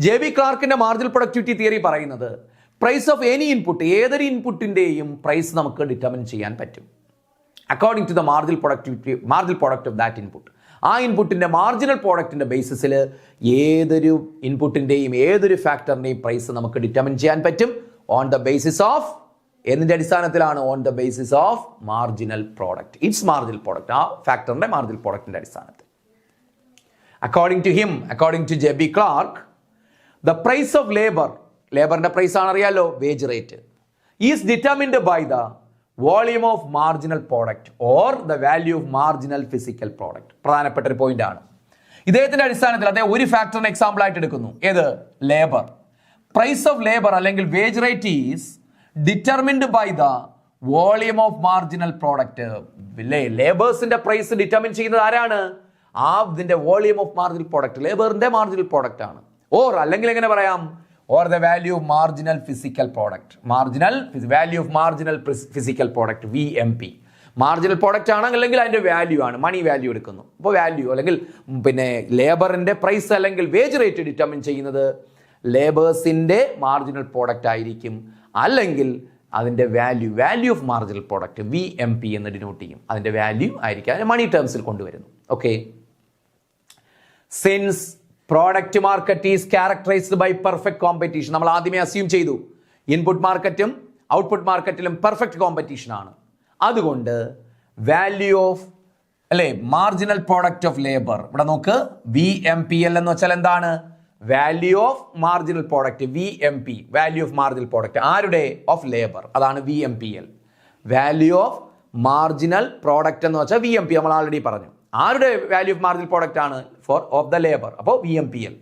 JB ക്ലാർക്കിന്റെ മാർജിനൽ പ്രൊഡക്ടിവിറ്റി തിയറി പറയുന്നത് പ്രൈസ് ഓഫ് എനി ഇൻപുട്ട്, ഏതൊരു ഇൻപുട്ടിന്റെയും price നമുക്ക് determine ചെയ്യാൻ പറ്റും according to the marginal product of that input. ആ ഇൻപുട്ടിന്റെ മാർജിനൽ പ്രോഡക്റ്റിന്റെ ബേസിസിൽ ഏതൊരു ഇൻപുട്ടിന്റെയും ഏതൊരു ഫാക്ടറിന്റെയും പ്രൈസ് നമുക്ക് ഡിറ്റർമിൻ ചെയ്യാൻ പറ്റും ഓൺ ദ ബേസിസ് ഓഫ്, എന്തിന്റെ അടിസ്ഥാനത്തിലാണ്? On the basis of marginal product, it's marginal product, ആ ഫാക്ടറിന്റെ മാർജിനൽ പ്രോഡക്റ്റിന്റെ അടിസ്ഥാനത്തിൽ. According to JB Clark, the price of ലേബറിന്റെ പ്രൈസ് ആണ് അറിയാലോ, wage rate, is determined by the volume of marginal product or the value of marginal physical product. പ്രധാനപ്പെട്ട ഒരു point ആണ്. ഇദ്ദേഹത്തിന്റെ അടിസ്ഥാനത്തിൽ അദ്ദേഹം ഒരു ഫാക്ടറിന് എക്സാമ്പിൾ ആയിട്ട് എടുക്കുന്നു. ഏത്? ലേബർ. പ്രൈസ് ഓഫ് ലേബർ അല്ലെങ്കിൽ wage rate is determined by the volume of marginal product. ലേബേഴ്സിന്റെ പ്രൈസ് ഡിറ്റർമിൻ ചെയ്യുന്നത് ആരാണ്? ഇതിന്റെ വോളിയം ഓഫ് മാർജിനൽ പ്രോഡക്റ്റ്, ലേബറിന്റെ മാർജിനൽ പ്രോഡക്റ്റ് ആണ്. അല്ലെങ്കിൽ എങ്ങനെ പറയാം? Or the value of marginal physical product, value of marginal physical product, VMP. Marginal product ആണെങ്കിൽ അതിൻ്റെ വാല്യൂ ആണ്, മണി വാല്യൂ എടുക്കുന്നു. അപ്പോൾ വാല്യൂ അല്ലെങ്കിൽ പിന്നെ ലേബറിൻ്റെ പ്രൈസ് അല്ലെങ്കിൽ വേജ് റേറ്റ് ഡിറ്റർമിൻ ചെയ്യുന്നത് ലേബേഴ്സിൻ്റെ മാർജിനൽ പ്രോഡക്റ്റ് ആയിരിക്കും, അല്ലെങ്കിൽ അതിൻ്റെ value of marginal product VMP എന്ന് ഡിനോട്ട് ചെയ്യും. അതിൻ്റെ വാല്യൂ ആയിരിക്കും, അതിനെ മണി ടേംസിൽ കൊണ്ടുവരുന്നു. Okay, since product market is characterised by perfect competition, നമ്മൾ ആദ്യമേ അസ്യൂം ചെയ്തു ഇൻപുട്ട് മാർക്കറ്റും ഔട്ട്പുട്ട് മാർക്കറ്റിലും പെർഫെക്റ്റ് കോമ്പറ്റീഷൻ ആണ്. അതുകൊണ്ട് value of marginal product of labour, ഇവിടെ നോക്ക് VMPL എന്ന് വെച്ചാൽ എന്താണ്? Value of marginal product VMP, value of marginal product ആരുടെ? ഓഫ് ലേബർ, അതാണ് VMPL. Value of marginal product എന്ന് വെച്ചാൽ VMP നമ്മൾ ആൾറെഡി പറഞ്ഞു. ആരുടെ വാല്യൂ ഓഫ് മാർജിനൽ പ്രോഡക്റ്റ് ആണ്? Of the labour. അപ്പോൾ VMPL,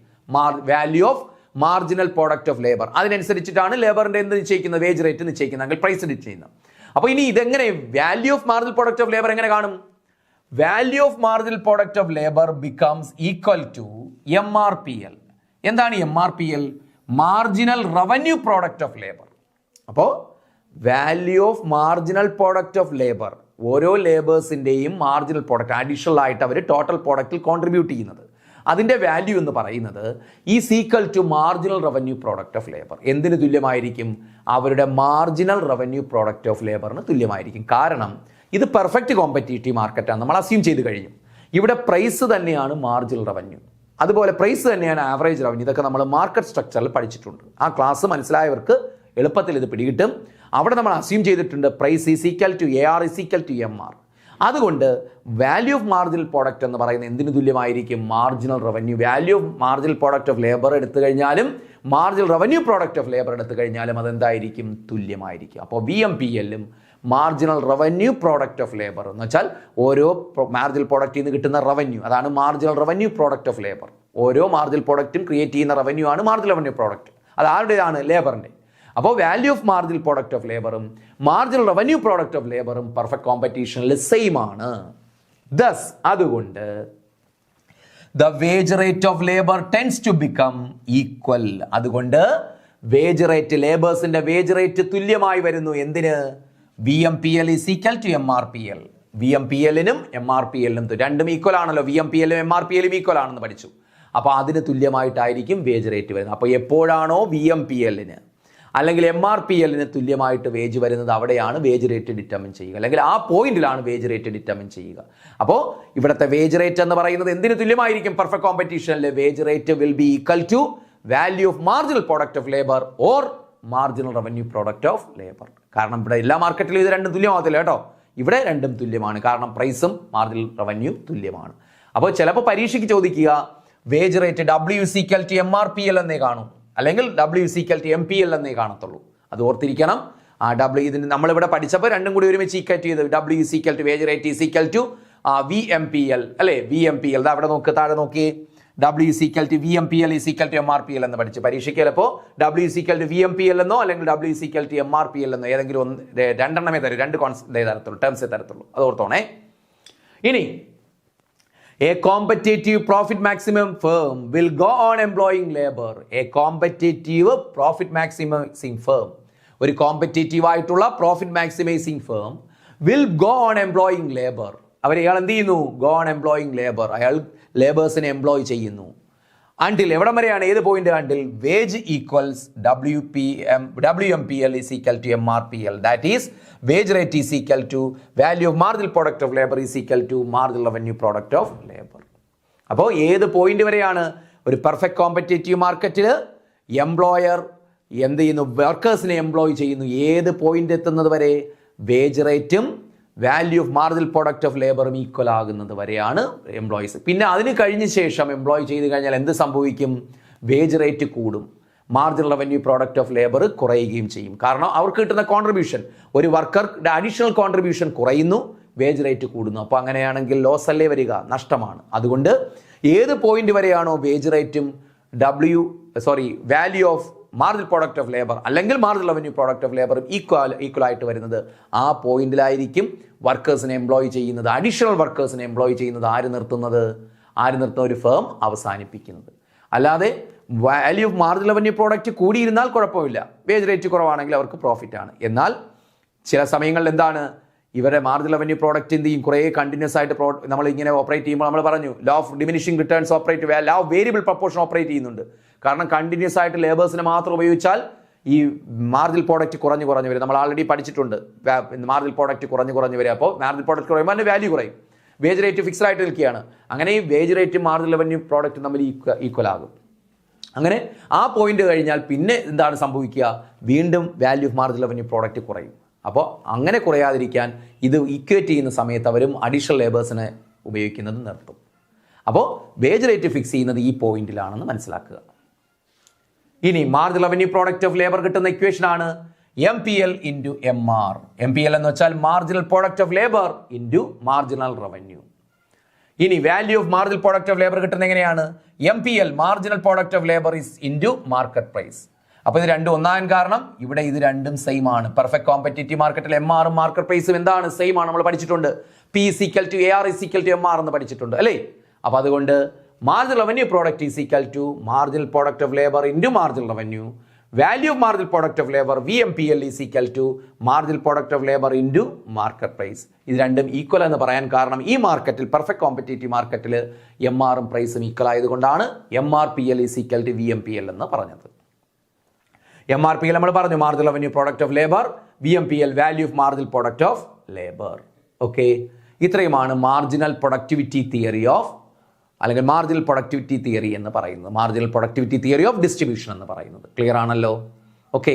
value of marginal product of labour. അതിനനുസരിച്ചിട്ടാണ് ലേബറിന്റെ എന്ത് നിശ്ചയിക്കുന്നത്? വേജ് റേറ്റ് നിശ്ചയിക്കുന്നത്, പ്രൈസ് നിശ്ചയിക്കുന്നത്. അപ്പോൾ ഇനി ഇതെങ്ങനെ value of marginal product of labour എങ്ങനെ കാണും? Value of marginal product of labour becomes equal to MRPL. എന്താണ് MRPL? Marginal revenue product of labour. അപ്പോൾ value of marginal product of labour, ഓരോ ലേബേഴ്സിൻ്റെയും മാർജിനൽ പ്രോഡക്റ്റ് അഡീഷണൽ ആയിട്ട് അവർ total പ്രോഡക്റ്റിൽ contribute ചെയ്യുന്നത്, അതിൻ്റെ value എന്ന് പറയുന്നത് equal to marginal revenue product of labour. എന്തിന് തുല്യമായിരിക്കും? അവരുടെ മാർജിനൽ റവന്യൂ പ്രോഡക്റ്റ് ഓഫ് ലേബറിന് തുല്യമായിരിക്കും. കാരണം ഇത് പെർഫെക്റ്റ് കോമ്പറ്റീറ്റീവ് മാർക്കറ്റാണ്, നമ്മൾ അസ്യൂം ചെയ്ത് കഴിഞ്ഞു. ഇവിടെ പ്രൈസ് തന്നെയാണ് മാർജിനൽ റവന്യൂ, അതുപോലെ പ്രൈസ് തന്നെയാണ് ആവറേജ് റവന്യൂ. ഇതൊക്കെ നമ്മൾ മാർക്കറ്റ് സ്ട്രക്ചറിൽ പഠിച്ചിട്ടുണ്ട്. ആ ക്ലാസ് മനസ്സിലായവർക്ക് എളുപ്പത്തിൽ ഇത് പിടികിട്ടും. അവിടെ നമ്മൾ അസ്യൂം ചെയ്തിട്ടുണ്ട് price is equal to AR is equal to MR. അതുകൊണ്ട് വാല്യൂ ഓഫ് മാർജിനൽ പ്രോഡക്റ്റ് എന്ന് പറയുന്നത് എന്തിനു തുല്യമായിരിക്കും? Marginal revenue. Value of marginal product of labour എടുത്തു കഴിഞ്ഞാലും marginal revenue product of labour എടുത്തു കഴിഞ്ഞാലും അതെന്തായിരിക്കും? തുല്യമായിരിക്കും. അപ്പോൾ VMPLും marginal revenue product of labour എന്ന് വെച്ചാൽ ഓരോ മാർജിനൽ പ്രോഡക്റ്റിൽ നിന്ന് കിട്ടുന്ന റവന്യൂ, അതാണ് marginal revenue product of labour. ഓരോ മാർജിനൽ പ്രോഡക്റ്റും ക്രിയേറ്റ് ചെയ്യുന്ന റവന്യൂ ആണ് മാർജിനൽ റവന്യൂ പ്രോഡക്റ്റ്. അത് ആരുടേതാണ്? ലേബറിൻ്റെ. അപ്പോൾ value of marginal product of ലേബറും മാർജിനൽ റവന്യൂ പ്രോഡക്റ്റ് ഓഫ് ലേബറും പെർഫെക്റ്റ് കോമ്പറ്റീഷനിൽ സെയിം ആണ്. ദസ് അതുകൊണ്ട് the wage rate of labour tends to become equal. അതുകൊണ്ട് വേജ് റേറ്റ്, ലേബേഴ്സിന്റെ വേജ് റേറ്റ് തുല്യമായി വരുന്നു. എന്തിന്? VMPL is equal to MRPL. VMPLനും MRPLനും രണ്ടും ഈക്വൽ ആണല്ലോ. VMPLും MRPLും ഈക്വൽ ആണെന്ന് പഠിച്ചു. അപ്പോൾ അതിന് തുല്യമായിട്ടായിരിക്കും വേജ് റേറ്റ് വരുന്നത്. അപ്പോൾ എപ്പോഴാണോ VMPLന് അല്ലെങ്കിൽ MRPLന് തുല്യമായിട്ട് വേജ് വരുന്നത്, അവിടെയാണ് വേജ് റേറ്റ് ഡിറ്റർമിൻ ചെയ്യുക, അല്ലെങ്കിൽ ആ പോയിന്റിലാണ് വേജ് റേറ്റ് ഡിറ്റർമിൻ ചെയ്യുക. അപ്പോൾ ഇവിടുത്തെ വേജ് റേറ്റ് എന്ന് പറയുന്നത് എന്തിന് തുല്യമായിരിക്കും? പെർഫെക്റ്റ് കോമ്പറ്റീഷനിൽ wage rate will be equal to value of marginal product of labour or marginal revenue product of labour. കാരണം ഇവിടെ എല്ലാ മാർക്കറ്റിലും ഇത് രണ്ടും തുല്യമാകത്തില്ല കേട്ടോ. ഇവിടെ രണ്ടും തുല്യമാണ്, കാരണം പ്രൈസും മാർജിനൽ റവന്യൂ തുല്യമാണ്. അപ്പോൾ ചിലപ്പോൾ പരീക്ഷയ്ക്ക് ചോദിക്കുക wage rate W is equal to MRPL എന്നേ കാണും, അല്ലെങ്കിൽ W is equal to MPL എന്നേ കാണത്തുള്ളൂ. അത് ഓർത്തിരിക്കണം. ആ ഇതിന് നമ്മളിവിടെ പഠിച്ചപ്പോൾ രണ്ടും കൂടി ഒരുമിച്ച് ഈക്വറ്റ് ചെയ്ത് W is equal to wage rate is equal to VMPL അല്ലേ? VMPL അവിടെ നോക്ക്, താഴെ നോക്കി. W is equal to VMPL is equal to MRPL എന്ന് പഠിച്ച് പരീക്ഷയ്ക്ക് ചിലപ്പോൾ W is equal to VMPL എന്നോ അല്ലെങ്കിൽ W is equal to MRPL എന്നോ ഏതെങ്കിലും രണ്ടെണ്ണമേ തരും, രണ്ട് തരത്തുള്ളൂ, ടേംസേ തരത്തുള്ളൂ. അത് ഓർത്തോണേ. ഇനി a competitive profit maximum firm will go on employing labor. A competitive profit maximizing firm, ഒരു കോമ്പറ്റേറ്റീവ് ആയിട്ടുള്ള profit maximising firm will go on employing labour. അയാൾ എന്ത് ചെയ്യുന്നു? Go on employing labour. അയാൾ ലേബേഴ്സിനെ എംപ്ലോയ് ചെയ്യുന്നു. അണ്ടിൽ എവിടം വരെയാണ്? ഏത് point? Until wage equals WMPL is equal to MRPL. That is wage rate is equal to value of marginal product of labour is equal to marginal revenue product of labour. അപ്പോൾ ഏത് point വരെയാണ്? ഒരു perfect competitive മാർക്കറ്റിൽ employer എന്ത് ചെയ്യുന്നു? വർക്കേഴ്സിനെ employ ചെയ്യുന്നു. ഏത് point എത്തുന്നത് വരെ? വേജ് റേറ്റും value of marginal product of ലേബറും ഈക്വൽ ആകുന്നത് വരെയാണ് എംപ്ലോയീസ്. പിന്നെ അതിന് കഴിഞ്ഞ ശേഷം എംപ്ലോയ് ചെയ്ത് കഴിഞ്ഞാൽ എന്ത് സംഭവിക്കും? വേജ് റേറ്റ് കൂടും, marginal revenue product of labour കുറയുകയും ചെയ്യും. കാരണം അവർക്ക് കിട്ടുന്ന കോൺട്രിബ്യൂഷൻ, ഒരു വർക്കറുടെ അഡീഷണൽ കോൺട്രിബ്യൂഷൻ കുറയുന്നു, വേജ് റേറ്റ് കൂടുന്നു. അപ്പോൾ അങ്ങനെയാണെങ്കിൽ ലോസ് അല്ലേ വരിക? നഷ്ടമാണ്. അതുകൊണ്ട് ഏത് പോയിന്റ് വരെയാണോ വേജ് റേറ്റും value of marginal product of labour അല്ലെങ്കിൽ മാർജിനൽ റവന്യൂ പ്രോഡക്റ്റ് ഓഫ് ലേബറും ഈക്വൽ ആയിട്ട് വരുന്നത്, ആ പോയിന്റിലായിരിക്കും വർക്കേഴ്സിനെ എംപ്ലോയ് ചെയ്യുന്നത്, അഡീഷണൽ വർക്കേഴ്സിനെ എംപ്ലോയ് ചെയ്യുന്നത് ആര് നിർത്തുന്നത്? ഒരു ഫേം അവസാനിപ്പിക്കുന്നത്. അല്ലാതെ value of marginal revenue product കൂടിയിരുന്നാൽ കുഴപ്പമില്ല, വേജ് റേറ്റ് കുറവാണെങ്കിൽ അവർക്ക് പ്രോഫിറ്റ് ആണ്. എന്നാൽ ചില സമയങ്ങളിൽ എന്താണ്? ഇവരെ മാർജിനൽ റവന്യൂ പ്രോഡക്റ്റ് എന്ത് ചെയ്യും, കുറേ കണ്ടിന്യൂസ് ആയിട്ട് നമ്മൾ ഇങ്ങനെ ഓപ്പറേറ്റ് ചെയ്യുമ്പോൾ നമ്മൾ പറഞ്ഞു law of diminishing returns operate, law of variable proportion operate ചെയ്യുന്നുണ്ട്. കാരണം കണ്ടിന്യൂസ് ആയിട്ട് ലേബേഴ്സിനെ മാത്രം ഉപയോഗിച്ചാൽ ഈ മാർജിനൽ പ്രോഡക്റ്റ് കുറഞ്ഞു വരും. നമ്മൾ ആൾറെഡി പഠിച്ചിട്ടുണ്ട് മാർജിനൽ പ്രോഡക്റ്റ് കുറഞ്ഞു വരും. അപ്പോൾ മാർജിനൽ പ്രോഡക്റ്റ് കുറയുമ്പോൾ അതിൻ്റെ വാല്യൂ കുറയും. വേജ് റേറ്റ് ഫിക്സ്ഡ് ആയിട്ട് നിൽക്കുകയാണ്. അങ്ങനെ ഈ വേജ് റേറ്റും മാർജിനൽ റവന്യൂ പ്രോഡക്റ്റ് തമ്മിൽ ഈക്വൽ ആകും. അങ്ങനെ ആ പോയിന്റ് കഴിഞ്ഞാൽ പിന്നെ എന്താണ് സംഭവിക്കുക, വീണ്ടും value of marginal revenue product കുറയും. അപ്പോൾ അങ്ങനെ കുറയാതിരിക്കാൻ ഇത് ഇക്വേറ്റ് ചെയ്യുന്ന സമയത്ത് അവരും അഡീഷണൽ ലേബേഴ്സിനെ ഉപയോഗിക്കുന്നത് നിർത്തും. അപ്പോൾ വേജ് റേറ്റ് ഫിക്സ് ചെയ്യുന്നത് ഈ പോയിന്റിലാണെന്ന് മനസ്സിലാക്കുക. ഇനി marginal revenue product of labour കിട്ടുന്ന ഇക്വേഷൻ ആണ് MPL ഇൻറ്റു MR. MPL എന്ന് വെച്ചാൽ marginal product of labour into marginal revenue. ഇനി value of marginal product of labour കിട്ടുന്നത് എങ്ങനെയാണ്, MPL marginal product of labour is into market price. അപ്പോൾ ഇത് രണ്ടും ഒന്നാകാൻ കാരണം ഇവിടെ ഇത് രണ്ടും സെയിം ആണ്. പെർഫെക്റ്റ് കോമ്പറ്റീറ്റീവ് മാർക്കറ്റിൽ MR ഉം മാർക്കറ്റ് പ്രൈസും എന്താണ്, സെയിം ആണ്. നമ്മൾ പഠിച്ചിട്ടുണ്ട് P is equal to AR is equal to MR എന്ന് പഠിച്ചിട്ടുണ്ട് അല്ലേ. അപ്പോൾ അതുകൊണ്ട് marginal revenue product is equal to marginal product of labour into marginal revenue. Value of marginal product of labour VMPL is equal to marginal product of labour into market price. ഇത് രണ്ടും equal എന്ന് പറയാൻ കാരണം ഈ മാർക്കറ്റിൽ perfect competitive മാർക്കറ്റിൽ MR ഉം പ്രൈസും ഈക്വൽ ആയതുകൊണ്ടാണ് MRPL is equal to VMPL എന്ന് പറഞ്ഞത്. MRPL നമ്മൾ പറഞ്ഞു marginal revenue product of labour, VMPL value of marginal product of labour. Okay, ഇത്രയുമാണ് മാർജിനൽ പ്രൊഡക്ടിവിറ്റി തിയറി ഓഫ്, അല്ലെങ്കിൽ മാർജിനൽ പ്രൊഡക്ടിവിറ്റി തിയറി എന്ന് പറയുന്നത്, marginal productivity theory of distribution എന്ന് പറയുന്നത്. ക്ലിയർ ആണല്ലോ. ഓക്കെ,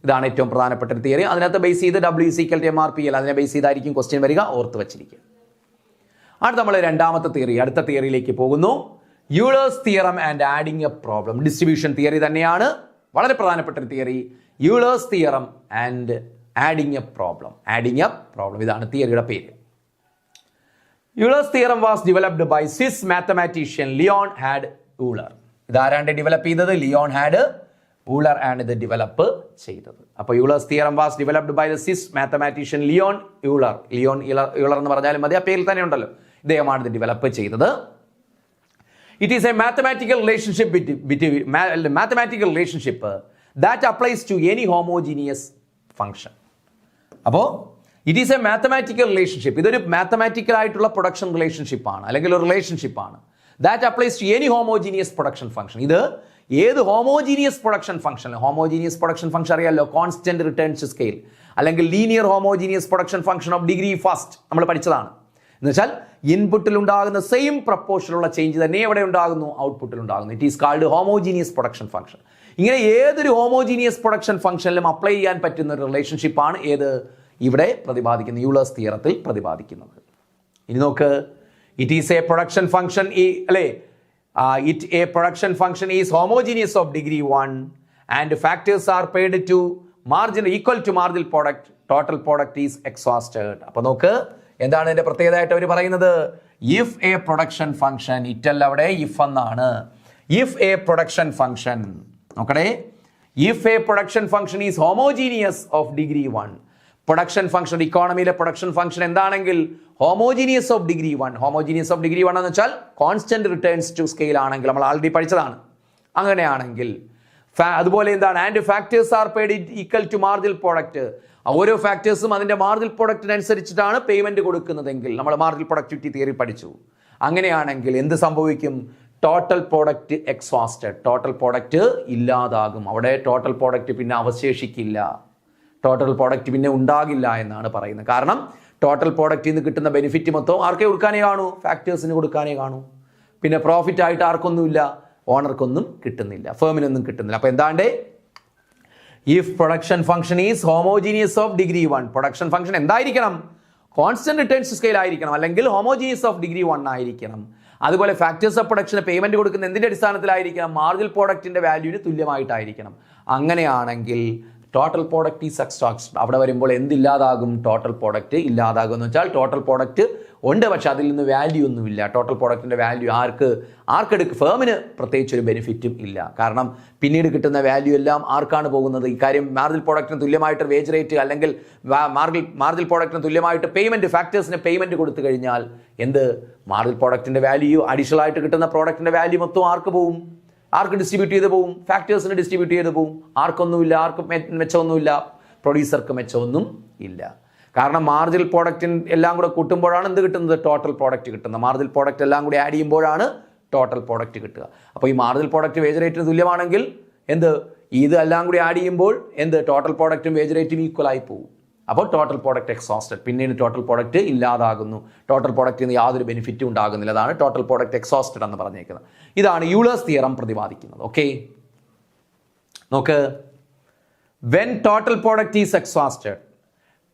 ഇതാണ് ഏറ്റവും പ്രധാനപ്പെട്ട ഒരു തിയറി. അതിനകത്ത് ബേസ് ചെയ്ത് W is equal to MRPL, അതിനെ ബേസ് ചെയ്തായിരിക്കും ക്വസ്റ്റ്യൻ വരിക, ഓർത്ത് വെച്ചിരിക്കുക. അടുത്ത നമ്മൾ രണ്ടാമത്തെ തിയറി, അടുത്ത തിയറിയിലേക്ക് പോകുന്നു. Euler's theorem and adding a problem. Distribution theory തന്നെയാണ്, വളരെ പ്രധാനപ്പെട്ട ഒരു theory. Euler's theorem and adding a problem. Adding a problem, ഇതാണ് തിയറിയുടെ പേര്. Euler's theorem was developed by Swiss mathematician Leonhard Euler. ഇതാരാണ്ട് ഡെവലപ്പ് ചെയ്തത്, ലിയോൺഹാർഡ് ഊളർ ആണ് ഇത് ഡെവലപ്പ് ചെയ്തത്. അപ്പോൾ Euler's theorem was developed by the Swiss mathematician Leon Euler. Euler എന്ന് പറഞ്ഞാലും മതി, ആ പേരിൽ തന്നെ ഉണ്ടല്ലോ. ഇദ്ദേഹമാണ് ഇത് ഡെവലപ്പ് ചെയ്തത്. It is a mathematical relationship that applies to any homogeneous function. അപ്പോൾ it is a mathematical relationship, ഇതൊരു മാത്തമാറ്റിക്കൽ ആയിട്ടുള്ള പ്രൊഡക്ഷൻ റിലേഷൻഷിപ്പ് ആണ്, അല്ലെങ്കിൽ ഒരു റിലേഷൻഷിപ്പ് ആണ്. That applies to any homogeneous production function. ഇത് ഏത് homogeneous production function, homogeneous production function അറിയാമല്ലോ, കോൺസ്റ്റന്റ് റിട്ടേൺസ് സ്കെയിൽ, അല്ലെങ്കിൽ linear homogeneous production function of degree first നമ്മൾ പഠിച്ചതാണ്. എന്ന് വെച്ചാൽ ഇൻപുട്ടിൽ ഉണ്ടാകുന്ന സെയിം പ്രപ്പോർഷനുള്ള ചേഞ്ച് തന്നെ എവിടെ ഉണ്ടാകുന്നു, ഔട്ട്പുട്ടിൽ ഉണ്ടാകുന്നു. It is called homogeneous production function. ഇങ്ങനെ ഏതൊരു ഹോമോജീനിയസ് പ്രൊഡക്ഷൻ ഫംഗ്ഷനിലും അപ്ലൈ ചെയ്യാൻ പറ്റുന്ന ഒരു റിലേഷൻഷിപ്പാണ് ഏത്, ഇവിടെ പ്രതിപാദിക്കുന്ന യൂളേഴ്സ് തിയറത്തിൽ പ്രതിപാദിക്കുന്നത്. ഇനി നോക്ക്, it is A production function അല്ലേ, a production function is homogeneous of degree 1 and factors are paid to equal to marginal product, total product is exhausted. അപ്പോൾ നോക്ക് എന്താണ് ഇതിന്റെ പ്രത്യേകതയായിട്ട് അവർ പറയുന്നത്, if a production function, ഇറ്റല്ല അവിടെ if എന്നാണ്, if a production function, നോക്കണേ, if a production function is homogeneous of degree 1, production function, ഇക്കോണമിയിലെ production function എന്താണെങ്കിൽ homogeneous of degree 1, homogeneous of degree 1 എന്ന് വെച്ചാൽ കോൺസ്റ്റന്റ് റിട്ടേൺസ് ടു സ്കെയിൽ ആണെങ്കിൽ, നമ്മൾ already പഠിച്ചതാണ്. അങ്ങനെയാണെങ്കിൽ അതുപോലെ എന്താണ്, and factors are paid equal to marginal product, ഓരോ ഫാക്ടേഴ്സും അതിന്റെ മാർജിനൽ പ്രോഡക്റ്റിനനുസരിച്ചിട്ടാണ് പേയ്മെന്റ് കൊടുക്കുന്നതെങ്കിൽ, നമ്മൾ മാർജിനൽ പ്രൊഡക്ടിവിറ്റി തിയറി പഠിച്ചു. അങ്ങനെയാണെങ്കിൽ എന്ത് സംഭവിക്കും, total product exhausted, total product ഇല്ലാതാകും. അവിടെ ടോട്ടൽ പ്രോഡക്റ്റ് പിന്നെ അവശേഷിക്കില്ല, ടോട്ടൽ പ്രോഡക്റ്റ് പിന്നെ ഉണ്ടാകില്ല എന്നാണ് പറയുന്നത്. കാരണം ടോട്ടൽ പ്രോഡക്റ്റിൽ നിന്ന് കിട്ടുന്ന ബെനിഫിറ്റ് മൊത്തം ആർക്കേ കൊടുക്കാനേ കാണൂ, ഫാക്ടേഴ്സിന് കൊടുക്കാനേ കാണൂ. പിന്നെ പ്രോഫിറ്റ് ആയിട്ട് ആർക്കൊന്നുമില്ല, ഓണർക്കൊന്നും കിട്ടുന്നില്ല, ഫേമിനൊന്നും കിട്ടുന്നില്ല. അപ്പോൾ എന്താണ്ട്, if production function is homogeneous of degree 1, production function എന്തായിരിക്കണം, കോൺസ്റ്റന്റ് റിട്ടേൺസ് സ്കെയിൽ ആയിരിക്കണം, അല്ലെങ്കിൽ ഹോമോജീനിയസ് ഓഫ് ഡിഗ്രി 1 ആയിരിക്കണം. അതുപോലെ ഫാക്ടേഴ്സ് ഓഫ് പ്രൊഡക്ഷന് പേയ്മെന്റ് കൊടുക്കുന്ന എന്തിന്റെ അടിസ്ഥാനത്തിലായിരിക്കണം, മാർജിനൽ പ്രോഡക്റ്റിന്റെ വാല്യൂവിന് തുല്യമായിട്ടായിരിക്കണം. അങ്ങനെയാണെങ്കിൽ ടോട്ടൽ പ്രോഡക്റ്റ് ഈസ് എക്സ്ട്രാക്ട്, അവിടെ വരുമ്പോൾ എന്തില്ലാതാകും, ടോട്ടൽ പ്രോഡക്റ്റ് ഇല്ലാതാകും. എന്ന് വെച്ചാൽ ടോട്ടൽ പ്രോഡക്റ്റ് ഉണ്ട്, പക്ഷെ അതിൽ നിന്ന് വാല്യൂ ഒന്നുമില്ല. ടോട്ടൽ പ്രോഡക്റ്റിന്റെ വാല്യൂ ആർക്കെടുക്കും, ഫേമിന് പ്രത്യേകിച്ച് ഒരു ബെനിഫിറ്റും ഇല്ല. കാരണം പിന്നീട് കിട്ടുന്ന വാല്യൂ എല്ലാം ആർക്കാണ് പോകുന്നത്, ഇക്കാര്യം മാർജിനൽ പ്രോഡക്റ്റിന് തുല്യമായിട്ട് വേജ് റേറ്റ്, അല്ലെങ്കിൽ മാർജിനൽ പ്രോഡക്റ്റിന് തുല്യമായിട്ട് പേയ്മെന്റ്, ഫാക്ടേഴ്സിന് പേയ്മെന്റ് കൊടുത്തു കഴിഞ്ഞാൽ എന്ത്, മാർജിനൽ പ്രോഡക്റ്റിന്റെ വാല്യൂ, അഡീഷണൽ ആയിട്ട് കിട്ടുന്ന പ്രോഡക്റ്റിന്റെ വാല്യൂ മൊത്തം ആർക്ക് പോകും, ആർക്ക് ഡിസ്ട്രിബ്യൂട്ട് ചെയ്ത് പോകും, ഫാക്ടേഴ്സിന് ഡിസ്ട്രിബ്യൂട്ട് ചെയ്ത് പോകും. ആർക്കൊന്നുമില്ല, ആർക്കും മെച്ചമൊന്നുമില്ല, പ്രൊഡ്യൂസർക്ക് മെച്ചമൊന്നും ഇല്ല. കാരണം മാർജിനൽ പ്രോഡക്റ്റിൻ എല്ലാം കൂടെ കൂട്ടുമ്പോഴാണ് എന്ത് കിട്ടുന്നത്? ടോട്ടൽ പ്രോഡക്റ്റ് കിട്ടുന്നത്. മാർജിനൽ പ്രോഡക്റ്റ് എല്ലാം കൂടി ആഡ് ചെയ്യുമ്പോഴാണ് ടോട്ടൽ പ്രോഡക്റ്റ് കിട്ടുക. അപ്പോൾ ഈ മാർജിനൽ പ്രോഡക്റ്റ് വേജ് റേറ്റിന് തുല്യമാണെങ്കിൽ ഇതെല്ലാം കൂടി ആഡ് ചെയ്യുമ്പോൾ ടോട്ടൽ പ്രോഡക്റ്റും വേജ് റേറ്റും ഈക്വൽ ആയി പോകും. അപ്പോൾ ടോട്ടൽ പ്രോഡക്റ്റ് എക്സോസ്റ്റഡ്, പിന്നീട് ടോട്ടൽ പ്രോഡക്റ്റ് ഇല്ലാതാകുന്നു. ടോട്ടൽ പ്രോഡക്റ്റിൽ നിന്ന് യാതൊരു ബെനിഫിറ്റും ഉണ്ടാകുന്നില്ല. അതാണ് ടോട്ടൽ പ്രോഡക്റ്റ് എക്സോസ്റ്റഡ് എന്ന് പറഞ്ഞേക്കുന്നത്. ഇതാണ് യൂളേഴ്സ് തിയറം പ്രതിപാദിക്കുന്നത്. ഓക്കെ, നോക്ക്. When total product is exhausted,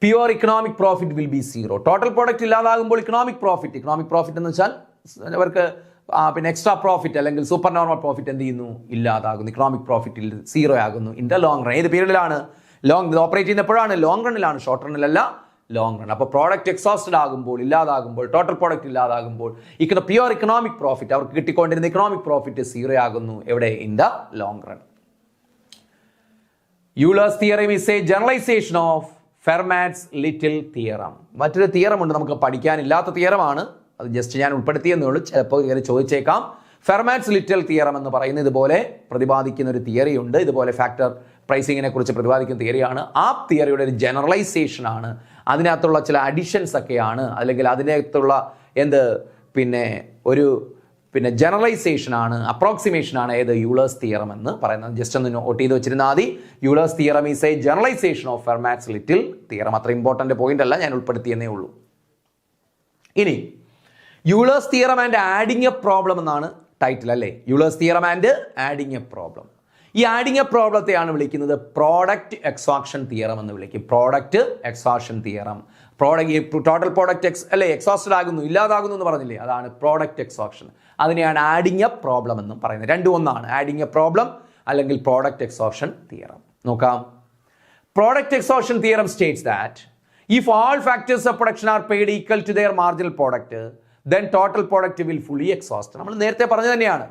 pure economic profit will be zero. Total product ഇല്ലാതാകുമ്പോൾ ഇക്കണോമിക് പ്രോഫിറ്റ് എന്ന് വെച്ചാൽ അവർക്ക് പിന്നെ എക്സ്ട്രാ പ്രോഫിറ്റ് അല്ലെങ്കിൽ സൂപ്പർ നോർമൽ പ്രോഫിറ്റ് എന്ത് ചെയ്യുന്നു? ഇല്ലാതാകുന്നു. ഇക്കണോമിക് പ്രോഫിറ്റിൽ സീറോ ആകുന്നു ഇൻ ദ ലോങ് റൺ. ഏത് പീരീഡിലാണ്? ഓപ്പറേറ്റ് ചെയ്യുന്നപ്പോഴാണ്? ലോങ് റണ്ണിലാണ്, ഷോർട്ട് റണ്ണിലല്ല, ലോങ് റൺ. അപ്പോൾ പ്രോഡക്റ്റ് എക്സോസ്റ്റഡ് ആകുമ്പോൾ, ഇല്ലാതാകുമ്പോൾ, ടോട്ടൽ പ്രോഡക്റ്റ് ഇല്ലാതാകുമ്പോൾ പ്യുവർ ഇക്കണോമിക് പ്രോഫിറ്റ്, അവർക്ക് കിട്ടിക്കൊണ്ടിരുന്ന ഇക്കണോമിക് പ്രോഫിറ്റ് സീറോ ആകുന്നു. എവിടെ? In the long run. Euler's theorem is a generalization of Fermat's little theorem. മറ്റൊരു തിയറം ഉണ്ട്, നമുക്ക് പഠിക്കാനില്ലാത്ത തിയറമാണ്, അത് ജസ്റ്റ് ഞാൻ ഉൾപ്പെടുത്തിയെന്നേ ഉള്ളൂ. ചിലപ്പോൾ ഇങ്ങനെ ചോദിച്ചേക്കാം. ഫെർമാറ്റ്സ് ലിറ്റിൽ തിയറം എന്ന് പറയുന്ന ഇതുപോലെ പ്രതിപാദിക്കുന്ന ഒരു തിയറി ഉണ്ട്. ഇതുപോലെ ഫാക്ടർ പ്രൈസിങ്ങിനെ കുറിച്ച് പ്രതിപാദിക്കുന്ന തിയറിയാണ്. ആ തിയറിയുടെ ഒരു ജനറലൈസേഷൻ ആണ്. അതിനകത്തുള്ള ചില അഡിഷൻസ് ഒക്കെയാണ്, അല്ലെങ്കിൽ അതിനകത്തുള്ള ഒരു ജനറലൈസേഷൻ ആണ്, അപ്രോക്സിമേഷൻ ആണ് ഏത്? യൂളേഴ്സ് തിയറം എന്ന് പറയുന്നത്. ജസ്റ്റ് ഒന്ന് നോട്ട് ചെയ്ത് വെച്ചിരുന്നാൽ മതി. Euler's theorem is a generalization of Fermat's little theorem. അത്ര ഇമ്പോർട്ടന്റ് പോയിന്റ് അല്ല, ഞാൻ ഉൾപ്പെടുത്തിയെന്നേ ഉള്ളൂ. ഇനി Euler's theorem and adding a problem എന്നാണ് ടൈറ്റിൽ, അല്ലേ? Euler's theorem and adding a problem. ഈ ആഡിങ് എ പ്രോബ്ലത്തെയാണ് വിളിക്കുന്നത് പ്രോഡക്റ്റ് എക്സ്ട്രാക്ഷൻ തിയറം എന്ന് വിളിക്കും. Product extraction theorem. Total product exhausted ആകുന്നു, ഇല്ലാതാകുന്നു എന്ന് പറഞ്ഞില്ലേ? അതാണ് പ്രോഡക്റ്റ് എക്സ്ട്രാക്ഷൻ. അതിനെയാണ് ആഡിങ് എ പ്രോബ്ലം എന്നും പറയുന്നത്. രണ്ടും ഒന്നാണ്, ആഡിങ് എ പ്രോബ്ലം അല്ലെങ്കിൽ പ്രോഡക്റ്റ് എക്സ്ട്രാക്ഷൻ തിയറം. നോക്കാം. Product extraction theorem States that if all factors of production are paid equal to their marginal product, then total product will fully exhaust. നമ്മൾ നേരത്തെ പറഞ്ഞു തന്നെയാണ്,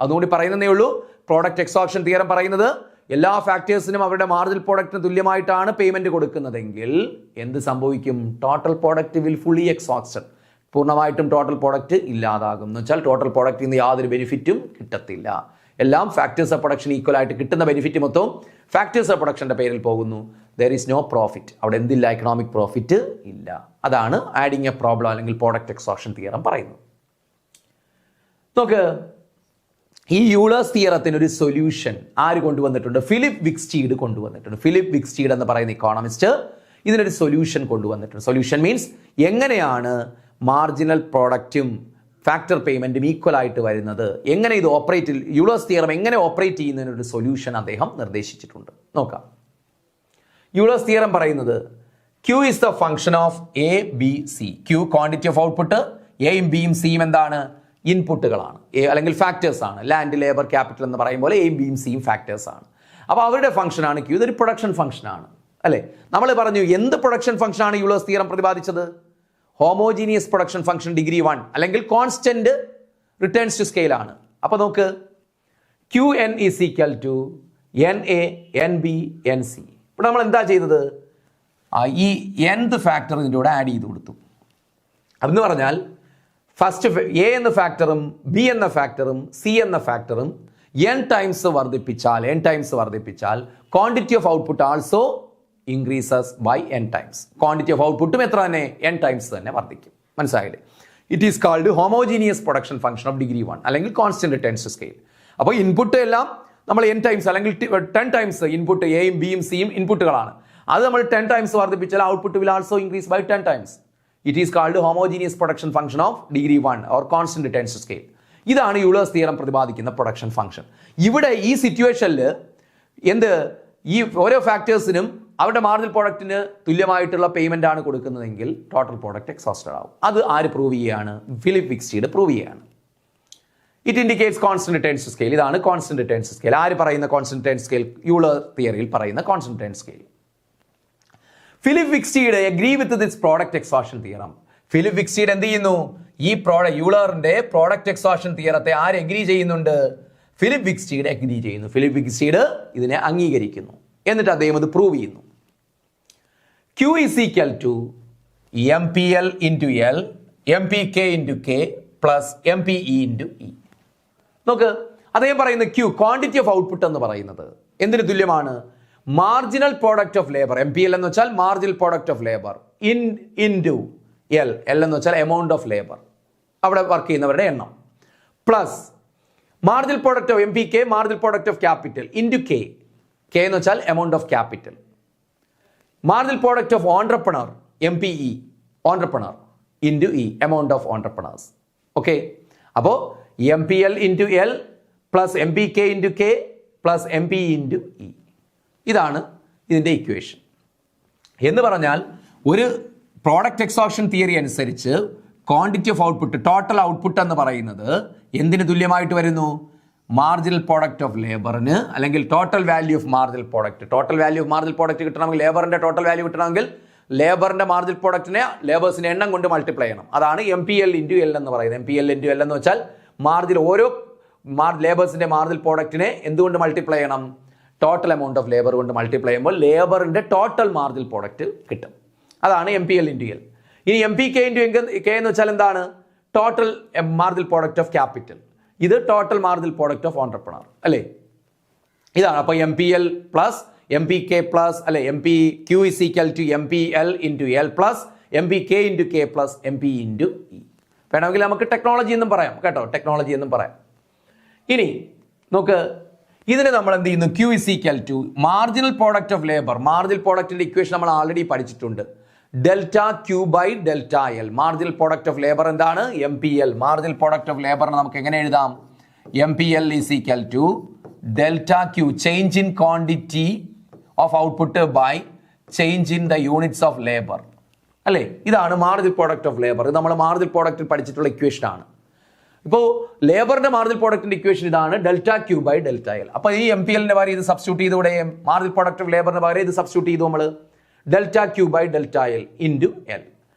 അതുകൊണ്ട് പറയുന്നതേ ഉള്ളൂ. പ്രോഡക്റ്റ് എക്സ്ട്രാക്ഷൻ തിയറം പറയുന്നത് എല്ലാ ഫാക്ടേഴ്സിനും അവരുടെ മാർജിനൽ പ്രോഡക്റ്റിന് തുല്യമായിട്ടാണ് പേയ്മെന്റ് കൊടുക്കുന്നതെങ്കിൽ എന്ത് സംഭവിക്കും? Total product will fully exhausted. പൂർണ്ണമായിട്ടും ടോട്ടൽ പ്രോഡക്റ്റ് ഇല്ലാതാകും. എന്ന് വെച്ചാൽ ടോട്ടൽ പ്രോഡക്റ്റിൽ നിന്ന് യാതൊരു ബെനിഫിറ്റും കിട്ടത്തില്ല. എല്ലാം ഫാക്ടേഴ്സ് ഓഫ് പ്രൊഡക്ഷൻ ഈക്വൽ ആയിട്ട് കിട്ടുന്ന ബെനിഫിറ്റ് മൊത്തം ഫാക്ടേഴ്സ് ഓഫ് പ്രൊഡക്ഷന്റെ പേരിൽ പോകുന്നു. There is no profit. അവിടെ എന്തില്ല? എക്കണോമിക് പ്രോഫിറ്റ് ഇല്ല. അതാണ് ആഡിങ് എ പ്രോബ്ലം അല്ലെങ്കിൽ പ്രോഡക്റ്റ് എക്സ്ട്രാക്ഷൻ തിയറം പറയുന്നത്. നോക്ക്, ഈ യൂളേഴ്സ് തിയറത്തിന് ഒരു സൊല്യൂഷൻ ആര് കൊണ്ടുവന്നിട്ടുണ്ട്? ഫിലിപ്പ് വിക്സ്റ്റീഡ് കൊണ്ടുവന്നിട്ടുണ്ട്. ഫിലിപ്പ് വിക്സ്റ്റീഡ് എന്ന് പറയുന്ന ഇക്കോണമിസ്റ്റ് ഇതിനൊരു സൊല്യൂഷൻ കൊണ്ടുവന്നിട്ടുണ്ട്. സൊല്യൂഷൻ മീൻസ് എങ്ങനെയാണ് മാർജിനൽ പ്രോഡക്റ്റും ഫാക്ടർ പേയ്മെന്റും ഈക്വൽ ആയിട്ട് വരുന്നത്, എങ്ങനെ ഇത് ഓപ്പറേറ്റ്, യൂളേഴ്സ് തിയറം എങ്ങനെ ഓപ്പറേറ്റ് ചെയ്യുന്നതിനൊരു സൊല്യൂഷൻ അദ്ദേഹം നിർദ്ദേശിച്ചിട്ടുണ്ട്. നോക്കാം. യൂളേഴ്സ് തിയറം പറയുന്നത് Q is the function of A, B, C. Q quantity of output, എയും ബിയും സിയും എന്താണ്? ഇൻപുട്ടുകളാണ്, അല്ലെങ്കിൽ ഫാക്ടേഴ്സ് ആണ്. ലാൻഡ്, ലേബർ, ക്യാപിറ്റൽ എന്ന് പറയുമ്പോൾ എയും ബിയും സിയും ഫാക്ടേഴ്സ് ആണ്. അപ്പോൾ അവരുടെ ഫംഗ്ഷൻ ആണ് Q. ഇതൊരു പ്രൊഡക്ഷൻ ഫംഗ്ഷൻ ആണ്, അല്ലേ? നമ്മൾ പറഞ്ഞു എന്ത് പ്രൊഡക്ഷൻ ഫംഗ്ഷൻ ആണ് യൂളേഴ്സ് തിയറം പ്രതിപാദിച്ചത്? ഹോമോജീനിയസ് പ്രൊഡക്ഷൻ ഫംഗ്ഷൻ ഡിഗ്രി 1 അല്ലെങ്കിൽ കോൺസ്റ്റന്റ് റിട്ടേൺസ് ടു സ്കെയിൽ ആണ്. അപ്പോൾ നോക്ക്, QN is equal to NA, NB, NC. ഇപ്പോൾ നമ്മൾ എന്താ ചെയ്തത്? ഈ nth ഫാക്ടർ ഇതിൻ്റെ കൂടെ ആഡ് ചെയ്ത് കൊടുത്തു. അതെന്ന് പറഞ്ഞാൽ ഫസ്റ്റ് എ എന്ന ഫാക്ടറും ബി എന്ന ഫാക്ടറും സി എന്ന ഫാക്ടറും n ടൈംസ് വർദ്ധിപ്പിച്ചാൽ quantity of output also increases by n times. Quantity of ഔട്ട്പുട്ടും എത്ര തന്നെ? n ടൈംസ് തന്നെ വർദ്ധിക്കും. മനസ്സിലായില്ലേ? It is called homogeneous production function of degree 1 അല്ലെങ്കിൽ കോൺസ്റ്റന്റ് റിട്ടേൺസ് ടു സ്കെയിൽ. അപ്പോൾ ഇൻപുട്ട് എല്ലാം നമ്മൾ n ടൈംസ് അല്ലെങ്കിൽ 10 ടൈംസ് ഇൻപുട്ട് എയും ബിയും സിയും ഇൻപുട്ടുകളാണ്. അത് നമ്മൾ 10 ടൈംസ് വർദ്ധിപ്പിച്ചാൽ output will also increase by 10 times. It is called homogeneous production function of degree 1 or constant returns to scale. ഇതാണ് യൂളേഴ്സ് തിയറം പ്രതിപാദിക്കുന്ന പ്രൊഡക്ഷൻ ഫംഗ്ഷൻ. ഇവിടെ ഈ സിറ്റുവേഷനിൽ ഈ ഓരോ ഫാക്ടേഴ്സിനും അവരുടെ മാർജിനൽ പ്രോഡക്റ്റിന് തുല്യമായിട്ടുള്ള പേയ്മെന്റ് ആണ് കൊടുക്കുന്നതെങ്കിൽ ടോട്ടൽ പ്രോഡക്റ്റ് എക്സോസ്റ്റഡ് ആവും. അത് ആര് പ്രൂവ് ചെയ്യുകയാണ്? ഫിലിപ്പ് വിക്സ്റ്റീഡ് പ്രൂവ് ചെയ്യുകയാണ്. It indicates constant returns to scale. ഇതാണ് കോൺസ്റ്റന്റ് റിട്ടേൺസ് ടു സ്കെയിൽ. ആര് പറയുന്ന കോൺസ്റ്റന്റ് റിട്ടേൺസ് സ്കെയിൽ? യൂളർ തിയറിയിൽ പറയുന്ന constant returns scale. Philip Wicksteed agree with this product extraction theorem. Philip Wicksteed എന്ത് ചെയ്യുന്നു? ഈ യൂളറിന്റെ പ്രോഡക്റ്റ് എക്സ്ട്രാക്ഷൻ തിയറത്തെ ആര് എഗ്രി ചെയ്യുന്നുണ്ട്? ഫിലിപ്പ് വിക്സ്റ്റീഡ് എഗ്രി ചെയ്യുന്നു. ഫിലിപ്പ് വിക്സ്റ്റീഡ് ഇതിനെ അംഗീകരിക്കുന്നു. എന്നിട്ട് അദ്ദേഹം ഇത് പ്രൂവ് ചെയ്യുന്നു. Q is equal to MPL into L, MPK into K plus MPE into E. നോക്ക്, അദ്ദേഹം പറയുന്ന Q ക്വാണ്ടിറ്റി ഓഫ് ഔട്ട്പുട്ട് എന്ന് പറയുന്നത് എന്തിന് തുല്യമാണ്? Marginal product of labour, MPL എന്ന് വെച്ചാൽ marginal product of labour, into L എന്ന് വെച്ചാൽ എമൗണ്ട് ഓഫ് ലേബർ, അവിടെ വർക്ക് ചെയ്യുന്നവരുടെ എണ്ണം, plus marginal product of MPK, marginal product of capital into K എന്ന് വെച്ചാൽ amount of capital, marginal product of entrepreneur MPE, entrepreneur into E, amount of entrepreneurs. Okay, അപ്പോൾ MPL into L plus MPK into K plus MPE into E, ഇതാണ് ഇതിൻ്റെ equation. എന്ന് പറഞ്ഞാൽ ഒരു product exhaustion theory അനുസരിച്ച് quantity of output, total output എന്ന് പറയുന്നത് എന്തിന് തുല്യമായിട്ട് വരുന്നു? മാർജിനൽ പ്രോഡക്റ്റ് ഓഫ് ലേബറിന്, അല്ലെങ്കിൽ total value of marginal product. Total value of marginal product കിട്ടണമെങ്കിൽ, ലേബറിന്റെ ടോട്ടൽ വാല്യൂ കിട്ടണമെങ്കിൽ ലേബറിന്റെ മാർജിനൽ പ്രോഡക്റ്റിനെ ലേബേഴ്സിന്റെ എണ്ണം കൊണ്ട് മൾട്ടിപ്ലൈ ചെയ്യണം. അതാണ് MPL ഇൻറ്റു L എന്ന് പറയുന്നത്. MPL ഇൻറ്റു L എന്ന് വെച്ചാൽ മാർജിൽ ഓരോ ലേബേഴ്സിന്റെ മാർജിനൽ പ്രോഡക്റ്റിനെ എന്തുകൊണ്ട് മൾട്ടിപ്ലൈ ചെയ്യണം? ടോട്ടൽ എമൗണ്ട് ഓഫ് ലേബർ കൊണ്ട് മൾട്ടിപ്ലൈ ചെയ്യുമ്പോൾ ലേബറിന്റെ ടോട്ടൽ മാർജിനൽ പ്രോഡക്റ്റ് കിട്ടും. അതാണ് MPL ഇൻറ്റു L. ഇനി MPK ഇൻറ്റു K എന്ന് വെച്ചാൽ എന്താണ്? Total marginal product of capital. ഇത് total marginal product of entrepreneur അല്ലേ? ഇതാണ്. അപ്പോൾ MPL പ്ലസ് MPK പ്ലസ് അല്ലെ MPQ is equal to MPL into L plus MPK into K plus MPE into E. വേണമെങ്കിൽ നമുക്ക് ടെക്നോളജി എന്നും പറയാം കേട്ടോ, ടെക്നോളജി എന്നും പറയാം. ഇനി നോക്ക്, ഇതിനെ നമ്മൾ എന്ത് ചെയ്യുന്നു? Q is equal to marginal product of labour. Marginal പ്രോഡക്റ്റിന്റെ ഇക്വേഷൻ നമ്മൾ ആൾറെഡി പഠിച്ചിട്ടുണ്ട്. Delta Q by delta L. Marginal product of labour എന്താണ്? MPL. മാർജിനൽ പ്രോഡക്റ്റ് ഓഫ് ലേബറിനെ നമുക്ക് എങ്ങനെ എഴുതാം? MPL is equal to delta Q, change in quantity of output by change in the units of labour അല്ലേ? ഇതാണ് marginal product of labour. ഇത് നമ്മൾ marginal പ്രോഡക്റ്റിൽ പഠിച്ചിട്ടുള്ള ഇക്വേഷൻ ആണ്. ഇപ്പോൾ ലേബറിന്റെ മാർജിനൽ പ്രോഡക്റ്റിന്റെ ഇക്വേഷൻ ഇതാണ് delta Q by delta L. അപ്പോൾ ഈ MPLന്റെ പകരം ഇത് സബ്സ്റ്റിറ്റ്യൂട്ട് ചെയ്തൂടെ? മാർജിനൽ പ്രോഡക്റ്റ് ഓഫ് ലേബറിന്റെ പകരം ഇത് സബ്സ്റ്റിറ്റ്യൂട്ട് ചെയ്തു നമ്മൾ. Delta Q by delta L into L.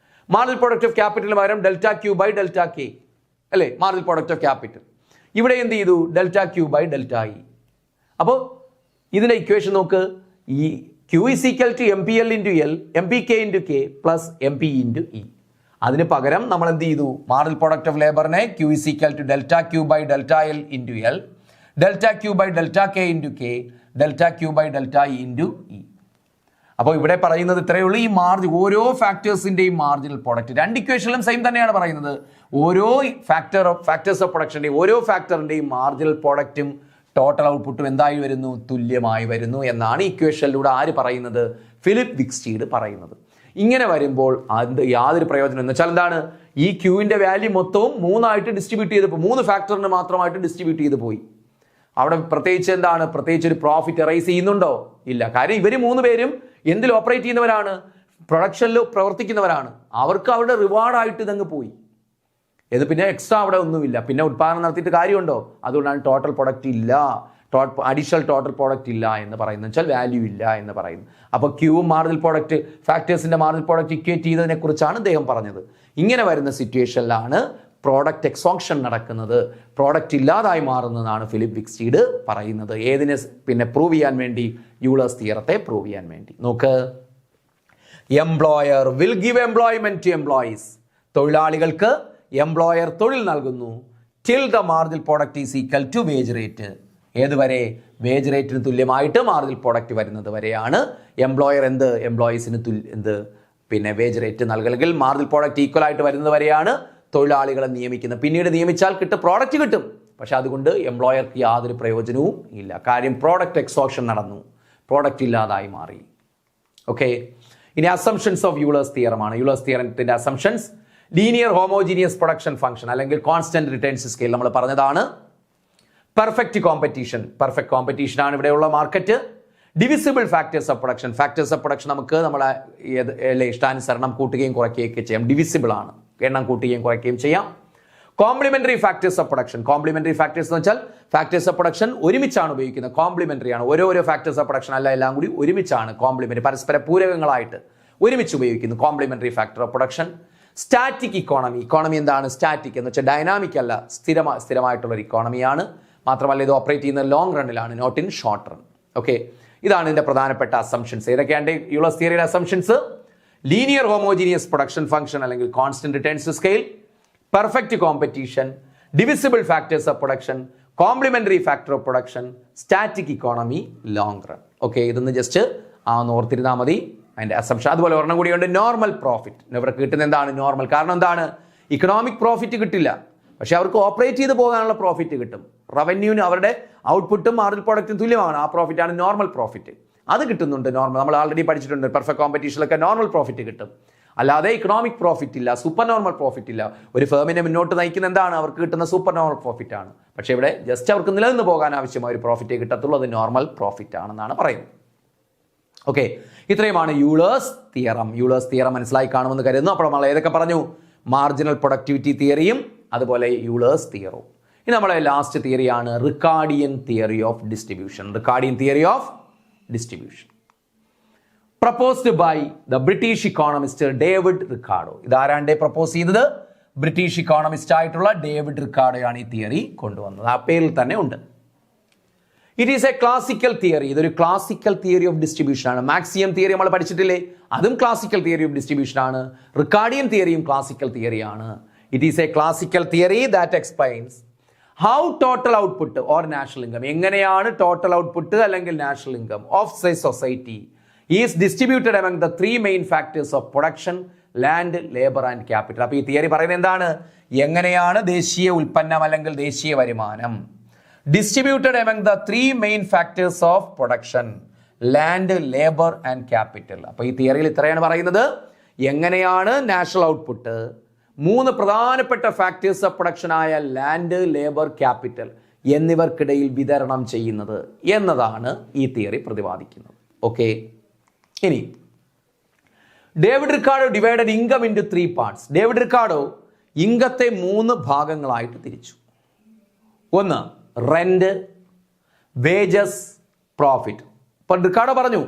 Marginal product of ക്യാപിറ്റലിന് പകരം delta Q by delta K അല്ലേ? Marginal product of capital. ഇവിടെ എന്ത് ചെയ്തു? Delta Q by delta E. അപ്പോൾ ഇതിന്റെ ഇക്വേഷൻ നോക്ക്, ഈ Q is equal to MPL into L, MPK into K plus MPE into E. അതിന് പകരം നമ്മൾ എന്ത് ചെയ്തു? മാർജിനൽ പ്രോഡക്റ്റ് ഓഫ് ലേബറിനെ Q is equal to delta Q by delta L into L, delta Q by delta K into K, delta Q by delta E into E. അപ്പോൾ ഇവിടെ പറയുന്നത് ഇത്രയേ ഉള്ളൂ. ഈ ഓരോ ഫാക്ടേഴ്സിന്റെയും മാർജിനൽ പ്രോഡക്റ്റ് രണ്ട് ഇക്വേഷനിലും സെയിം തന്നെയാണ് പറയുന്നത്. ഓരോ ഫാക്ടേഴ്സ് ഓഫ് പ്രൊഡക്ഷന്റെയും ഓരോ ഫാക്ടറിന്റെയും മാർജിനൽ പ്രോഡക്റ്റും ടോട്ടൽ ഔട്ട്പുട്ടും എന്തായി വരുന്നു? തുല്യമായി വരുന്നു എന്നാണ് ഇക്വേഷനിലൂടെ ആര് പറയുന്നത്? ഫിലിപ്പ് വിക്സ്റ്റീഡ് പറയുന്നത്. ഇങ്ങനെ വരുമ്പോൾ അത് യാതൊരു പ്രയോജനം എന്ന് വെച്ചാൽ എന്താണ്? ഈ ക്യൂവിന്റെ വാല്യൂ മൊത്തവും മൂന്നായിട്ട് ഡിസ്ട്രിബ്യൂട്ട് ചെയ്തപ്പോൾ, മൂന്ന് ഫാക്ടറിന് മാത്രമായിട്ട് ഡിസ്ട്രിബ്യൂട്ട് ചെയ്ത് പോയി. അവിടെ പ്രത്യേകിച്ച് എന്താണ്? പ്രത്യേകിച്ച് ഒരു പ്രോഫിറ്റ് എറൈസ് ചെയ്യുന്നുണ്ടോ? ഇല്ല. കാര്യം ഇവർ മൂന്ന് പേരും എന്തിൽ ഓപ്പറേറ്റ് ചെയ്യുന്നവരാണ്? പ്രൊഡക്ഷനിൽ പ്രവർത്തിക്കുന്നവരാണ്. അവർക്ക് അവരുടെ റിവാർഡായിട്ട് ഇതങ്ങ് പോയി. ഇത് പിന്നെ എക്സ്ട്രാ അവിടെ ഒന്നുമില്ല. പിന്നെ ഉത്പാദനം നടത്തിയിട്ട് കാര്യമുണ്ടോ? അതുകൊണ്ടാണ് ടോട്ടൽ പ്രൊഡക്റ്റ് ഇല്ല, അഡീഷണൽ ടോട്ടൽ പ്രോഡക്റ്റ് ഇല്ല എന്ന് പറയുന്നത്. വെച്ചാൽ വാല്യൂ ഇല്ല എന്ന് പറയുന്നു. അപ്പോൾ ക്യൂവും മാർജിനൽ പ്രോഡക്റ്റ്, ഫാക്ടേഴ്സിന്റെ മാർജിനൽ പ്രോഡക്റ്റ് ഇക്വേറ്റ് ചെയ്തതിനെ കുറിച്ചാണ് അദ്ദേഹം പറഞ്ഞത്. ഇങ്ങനെ വരുന്ന സിറ്റുവേഷനിലാണ് പ്രോഡക്റ്റ് എക്സോഷൻ നടക്കുന്നത്, പ്രോഡക്റ്റ് ഇല്ലാതായി മാറുന്നതാണ് ഫിലിപ്പ് വിക്സ്റ്റീഡ് പറയുന്നത്. ഏതിനെ പിന്നെ പ്രൂവ് ചെയ്യാൻ വേണ്ടി? യൂളേഴ്സ് തിയറത്തെ പ്രൂവ് ചെയ്യാൻ വേണ്ടി. നോക്ക്, employer will give employment to employees. തൊഴിലാളികൾക്ക് എംപ്ലോയർ തൊഴിൽ നൽകുന്നു till the marginal product is equal to wage rate. ഏതുവരെ? വേജ് റേറ്റിന് തുല്യമായിട്ട് മാർജിനൽ പ്രോഡക്റ്റ് വരുന്നത് വരെയാണ് എംപ്ലോയർ എംപ്ലോയീസിന് പിന്നെ വേജ് റേറ്റ് നൽകണമെങ്കിൽ മാർജിനൽ പ്രോഡക്റ്റ് ഈക്വൽ ആയിട്ട് വരുന്നത് വരെയാണ് തൊഴിലാളികളെ നിയമിക്കുന്നത്. പിന്നീട് നിയമിച്ചാൽ പ്രോഡക്റ്റ് കിട്ടും, പക്ഷെ അതുകൊണ്ട് എംപ്ലോയർക്ക് യാതൊരു പ്രയോജനവും ഇല്ല. കാര്യം പ്രോഡക്റ്റ് എക്സോഷൻ നടന്നു, പ്രോഡക്റ്റ് ഇല്ലാതായി മാറി. ഓക്കെ, ഇനി അസംഷൻസ് ഓഫ് യൂളേഴ്സ് തിയറമാണ്. യൂളേഴ്സ് തിയറത്തിന്റെ assumptions: linear homogeneous production function അല്ലെങ്കിൽ കോൺസ്റ്റന്റ് റിട്ടേൺസ് സ്കെയിൽ നമ്മൾ പറഞ്ഞതാണ്. പെർഫെക്റ്റ് കോമ്പറ്റീഷൻ ആണ് ഇവിടെയുള്ള market. Divisible factors of production. Factors of production നമുക്ക് നമ്മളെ ഇഷ്ടാനുസരണം കൂട്ടുകയും കുറയ്ക്കുകയൊക്കെ ചെയ്യാം. ഡിവിസിബിൾ ആണ്, എണ്ണം കൂട്ടുകയും കുറയ്ക്കുകയും ചെയ്യാം. Complementary factors of production. Complementary factors എന്ന് വെച്ചാൽ ഫാക്ടേഴ്സ് ഓഫ് പ്രൊഡക്ഷൻ ഒരുമിച്ചാണ് ഉപയോഗിക്കുന്നത്. കോംപ്ലിമെന്ററി ആണ്, ഓരോ ഫാക്ടേഴ്സ് ഓഫ് പ്രൊഡക്ഷൻ അല്ല, എല്ലാം കൂടി ഒരുമിച്ചാണ്. കോംപ്ലിമെന്ററി, പരസ്പര പൂരകങ്ങളായിട്ട് ഒരുമിച്ച് ഉപയോഗിക്കുന്നു. Complementary factor of production. Static economy എന്താണ്? സ്റ്റാറ്റിക് എന്ന് വെച്ചാൽ ഡൈനാമിക് അല്ല, സ്ഥിരമായിട്ടുള്ള ഒരു ഇക്കോണമിയാണ്. മാത്രമല്ല ഇത് ഓപ്പറേറ്റ് ചെയ്യുന്നത് ലോങ് റണ്ണിലാണ്, not in short run. Okay, ഇതാണ് ഇതിന്റെ പ്രധാനപ്പെട്ട അസംഷൻസ്. ഏതൊക്കെയാണ് യൂളേഴ്സ് തിയറിയുടെ assumptions? Linear homogeneous production function അല്ലെങ്കിൽ constant returns scale, perfect competition, divisible factors of production, complementary factor of production, static economy, long run. Okay, ഇതൊന്ന് just ഓർത്തിരുന്നാൽ മതി അതിൻ്റെ അസംഷൻ. അതുപോലെ ഒരെണ്ണം കൂടിയുണ്ട്, നോർമൽ പ്രോഫിറ്റ്. ഇവർക്ക് കിട്ടുന്ന എന്താണ്? നോർമൽ. കാരണം എന്താണ്? ഇക്കണോമിക് പ്രോഫിറ്റ് കിട്ടില്ല, പക്ഷെ അവർക്ക് ഓപ്പറേറ്റ് ചെയ്ത് പോകാനുള്ള പ്രോഫിറ്റ് കിട്ടും. റവന്യൂവിന് അവരുടെ ഔട്ട്പുട്ടും മാർജിനൽ പ്രോഡക്റ്റും തുല്യമാണ്. ആ പ്രോഫിറ്റാണ് നോർമൽ പ്രോഫിറ്റ്. അത് കിട്ടുന്നുണ്ട്. നോർമൽ നമ്മൾ ആൾറെഡി പഠിച്ചിട്ടുണ്ട്, പെർഫെക്റ്റ് കോമ്പറ്റീഷനിലൊക്കെ നോർമൽ പ്രോഫിറ്റ് കിട്ടും. അല്ലാതെ ഇക്കണോമിക് പ്രോഫിറ്റ് ഇല്ല, സൂപ്പർ നോർമൽ പ്രോഫിറ്റ് ഇല്ല. ഒരു ഫേമിനെ മുന്നോട്ട് നയിക്കുന്ന എന്താണ്? അവർക്ക് കിട്ടുന്ന സൂപ്പർ നോർമൽ പ്രോഫിറ്റ് ആണ്. പക്ഷേ ഇവിടെ ജസ്റ്റ് അവർക്ക് നിലനിന്ന് പോകാൻ ആവശ്യമായ ഒരു പ്രോഫിറ്റേ കിട്ടത്തുള്ളൂ. അത് നോർമൽ പ്രോഫിറ്റ് ആണെന്നാണ് പറയുന്നത്. ഓക്കെ, ഇത്രയുമാണ് യൂളേഴ്സ് തിയറം. യൂളേഴ്സ് തിയറം മനസ്സിലായി കാണുമെന്ന് കരുതുന്നു. അപ്പോൾ നമ്മൾ ഏതൊക്കെ പറഞ്ഞു? മാർജിനൽ പ്രൊഡക്ടിവിറ്റി തിയറിയും അതുപോലെ യൂളേഴ്സ് തിയറും. ഇനി നമ്മളെ ലാസ്റ്റ് തിയറിയാണ് Ricardian theory of distribution. Ricardian theory of distribution proposed by the British economist David Ricardo. ഇതാരാണ്ട് പ്രപ്പോസ് ചെയ്തത്? ബ്രിട്ടീഷ് ഇക്കോണമിസ്റ്റ് ആയിട്ടുള്ള ഡേവിഡ് റിക്കാർഡോയാണ് ഈ തിയറി കൊണ്ടുവന്നത്. ആ പേരിൽ തന്നെ ഉണ്ട്. It is a classical theory. ഇതൊരു ക്ലാസിക്കൽ തിയറി ഓഫ് ഡിസ്ട്രിബ്യൂഷൻ ആണ്. മാക്സിയം തിയറി നമ്മൾ പഠിച്ചിട്ടില്ലേ? അതും ക്ലാസിക്കൽ തിയറി ഓഫ് ഡിസ്ട്രിബ്യൂഷൻ ആണ്. റിക്കാർഡിയൻ തിയറിയും ക്ലാസിക്കൽ തിയറിയാണ്. It is a classical theory that explains how total output or national income, എങ്ങനെയാണ് ടോട്ടൽ ഔട്ട്പുട്ട് അല്ലെങ്കിൽ national income of A society is distributed among the three main factors of production, land, labour and capital. അപ്പോൾ ഈ theory പറയുന്നത് എന്താണ്? എങ്ങനെയാണ് ദേശീയ ഉൽപ്പന്നം അല്ലെങ്കിൽ ദേശീയ വരുമാനം distributed among the three main factors of production, land, labour and capital. അപ്പോൾ ഈ തിയറിയിൽ ഇത്രയാണ് പറയുന്നത്, എങ്ങനെയാണ് നാഷണൽ ഔട്ട്പുട്ട് മൂന്ന് പ്രധാനപ്പെട്ട ഫാക്ടേഴ്സ് ഓഫ് പ്രൊഡക്ഷൻ ആയ ലാൻഡ്, ലേബർ, ക്യാപിറ്റൽ എന്നിവർക്കിടയിൽ വിതരണം ചെയ്യുന്നത് എന്നതാണ് ഈ തിയറി പ്രതിപാദിക്കുന്നത്. ഓക്കെ, ഇനി David Ricardo divided income into 3 parts. David Ricardo ഇൻകത്തെ 3 ഭാഗങ്ങളായിട്ട് തിരിച്ചു. ഒന്ന് റെന്റ്, വേജസ്, പ്രോഫിറ്റ്. അപ്പോൾ റിക്കാർഡോ പറഞ്ഞു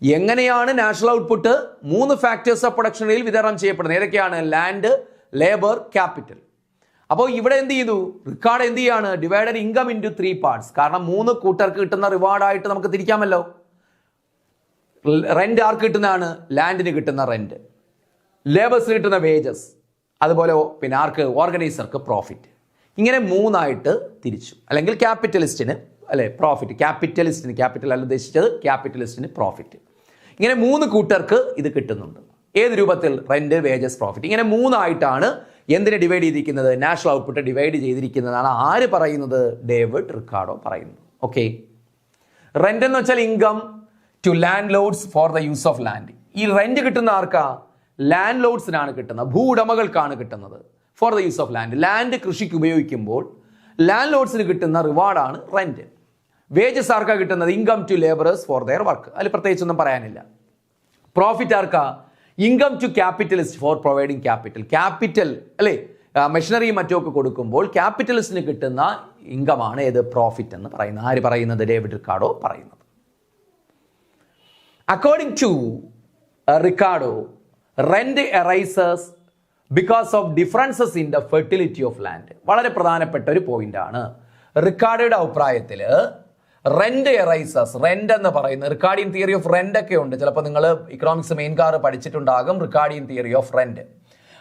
എങ്ങനെയാണ് നാഷണൽ ഔട്ട്പുട്ട് 3 ഫാക്ടേഴ്സ് ഓഫ് പ്രൊഡക്ഷനിൽ വിതരണം ചെയ്യപ്പെടുന്നത്. ഏതൊക്കെയാണ്? Land, labour, capital. അപ്പോൾ ഇവിടെ എന്ത് ചെയ്തു? റിക്കാർഡ് എന്ത് ചെയ്യാണ്? Divided income into 3 parts. കാരണം 3 കൂട്ടർക്ക് കിട്ടുന്ന റിവാർഡായിട്ട് നമുക്ക് തിരിക്കാമല്ലോ. റെന്റ് ആർക്ക് കിട്ടുന്നതാണ്? ലാൻഡിന് കിട്ടുന്ന റെന്റ്, ലേബേഴ്സിന് കിട്ടുന്ന വേജസ്, അതുപോലെ പിന്നെ ആർക്ക്? ഓർഗനൈസർക്ക് പ്രോഫിറ്റ്. ഇങ്ങനെ 3 ആയിട്ട് തിരിച്ചു. അല്ലെങ്കിൽ ക്യാപിറ്റലിസ്റ്റിന് അല്ലെ പ്രോഫിറ്റ്, ക്യാപിറ്റലിസ്റ്റിന്, ക്യാപിറ്റൽ അല്ല ഉദ്ദേശിച്ചത്, ക്യാപിറ്റലിസ്റ്റിന് പ്രോഫിറ്റ്. ഇങ്ങനെ 3 കൂട്ടർക്ക് ഇത് കിട്ടുന്നുണ്ട്. ഏത് രൂപത്തിൽ? Rent, wages, profit. ഇങ്ങനെ 3 ആയിട്ടാണ് എന്തിനെ ഡിവൈഡ് ചെയ്തിരിക്കുന്നത്? നാഷണൽ ഔട്ട്പുട്ട് ഡിവൈഡ് ചെയ്തിരിക്കുന്നതാണ്. ആര് പറയുന്നത്? ഡേവിഡ് റിക്കാർഡോ പറയുന്നത്. ഓക്കെ, റെന്റ് എന്ന് വെച്ചാൽ income to landlords for the use of land. ഈ റെന്റ് കിട്ടുന്ന ആർക്കാ? ലാൻഡ് ലോഡ്സിനാണ് കിട്ടുന്നത്, ഭൂവുടമകൾക്കാണ് കിട്ടുന്നത്. For the use of land, land കൃഷിക്ക് ഉപയോഗിക്കുമ്പോൾ ലാൻഡ് ലോഡ്സിന് കിട്ടുന്ന റിവാർഡാണ് റെന്റ്. വേജസ് ആർക്കാ കിട്ടുന്നത്? Income to labourers for their work. അതിൽ പ്രത്യേകിച്ചൊന്നും പറയാനില്ല. പ്രോഫിറ്റ് ആർക്കാ? Income to capitalist for providing capital. Capital അല്ലേ, മെഷീനറിയും മറ്റുമൊക്കെ കൊടുക്കുമ്പോൾ ക്യാപിറ്റലിസ്റ്റിന് കിട്ടുന്ന ഇൻകമാണ് ഏത്? പ്രോഫിറ്റ് എന്ന് പറയുന്നത്. ആര് പറയുന്നത്? ഡേവിഡ് റിക്കാർഡോ പറയുന്നത്. According to Ricardo, rent arises because of differences in the fertility of land. വളരെ പ്രധാനപ്പെട്ട ഒരു പോയിന്റ് ആണ്. റിക്കാർഡോയുടെ അഭിപ്രായത്തിൽ റെന്റ് arises, റെന്റ് എന്ന് പറയുന്നത് റിക്കാർഡിയൻ തിയറി ഓഫ് റെന്റ് ഒക്കെ ഉണ്ട്. ചിലപ്പോൾ നിങ്ങൾ ഇക്കണോമിക്സ് മെയിൻ കാർ പഠിച്ചിട്ടുണ്ടാകും റിക്കാർഡിയൻ തിയറി ഓഫ് റെന്റ്.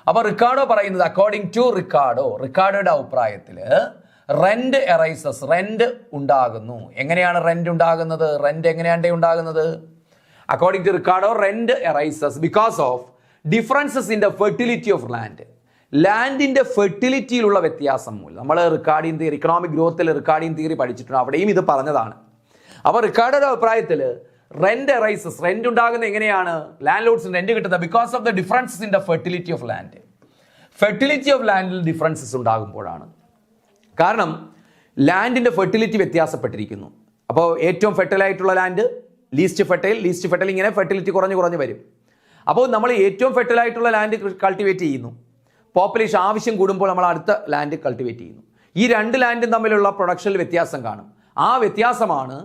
അപ്പോൾ റിക്കാർഡോ പറയുന്നത് അക്കോർഡിംഗ് ടു റിക്കാർഡോയുടെ അഭിപ്രായത്തിൽ റെന്റ് arises, റെന്റ് ഉണ്ടാകുന്നു. എങ്ങനെയാണ് റെന്റ് ഉണ്ടാകുന്നത്? റെന്റ് എങ്ങനെയാണ് ഉണ്ടാകുന്നത്? According to Ricardo, rent arises because of differences in the fertility of land. ലാൻഡിന്റെ ഫെർട്ടിലിറ്റിയിലുള്ള വ്യത്യാസം മൂലം. നമ്മൾ റിക്കാർഡിയൻ തിയറി, ഇക്കണോമിക് ഗ്രോത്തിൽ റിക്കാർഡിയൻ തിയറി പഠിച്ചിട്ടുണ്ട്, അവിടെയും ഇത് പറഞ്ഞതാണ്. അപ്പോൾ റിക്കാർഡോയുടെ അഭിപ്രായത്തിൽ റെന്റ് arises, റെന്റ് ഉണ്ടാകുന്നത് എങ്ങനെയാണ്? ലാൻഡ് ലോഡ്സിന് റെന്റ് കിട്ടുന്നത് because of the differences in the fertility of land. Fertility of ലാൻഡിൽ ഡിഫറൻസസ് ഉണ്ടാകുമ്പോഴാണ്. കാരണം ലാൻഡിന്റെ ഫെർട്ടിലിറ്റി വ്യത്യാസപ്പെട്ടിരിക്കുന്നു. അപ്പോൾ ഏറ്റവും ഫെർട്ടൈൽ ആയിട്ടുള്ള ലാൻഡ് ലീസ്റ്റ് ഫെർട്ടൈൽ ഇങ്ങനെ ഫെർട്ടിലിറ്റി കുറഞ്ഞു വരും. അപ്പോൾ നമ്മൾ ഏറ്റവും ഫെർട്ടൈൽ ആയിട്ടുള്ള ലാൻഡ് കൾട്ടിവേറ്റ് ചെയ്യുന്നു. പോപ്പുലേഷൻ ആവശ്യം കൂടുമ്പോൾ നമ്മൾ അടുത്ത ലാൻഡ് കൾട്ടിവേറ്റ് ചെയ്യുന്നു. ഈ 2 ലാൻഡും തമ്മിലുള്ള പ്രൊഡക്ഷനിൽ വ്യത്യാസം കാണും. ആ വ്യത്യാസമാണ്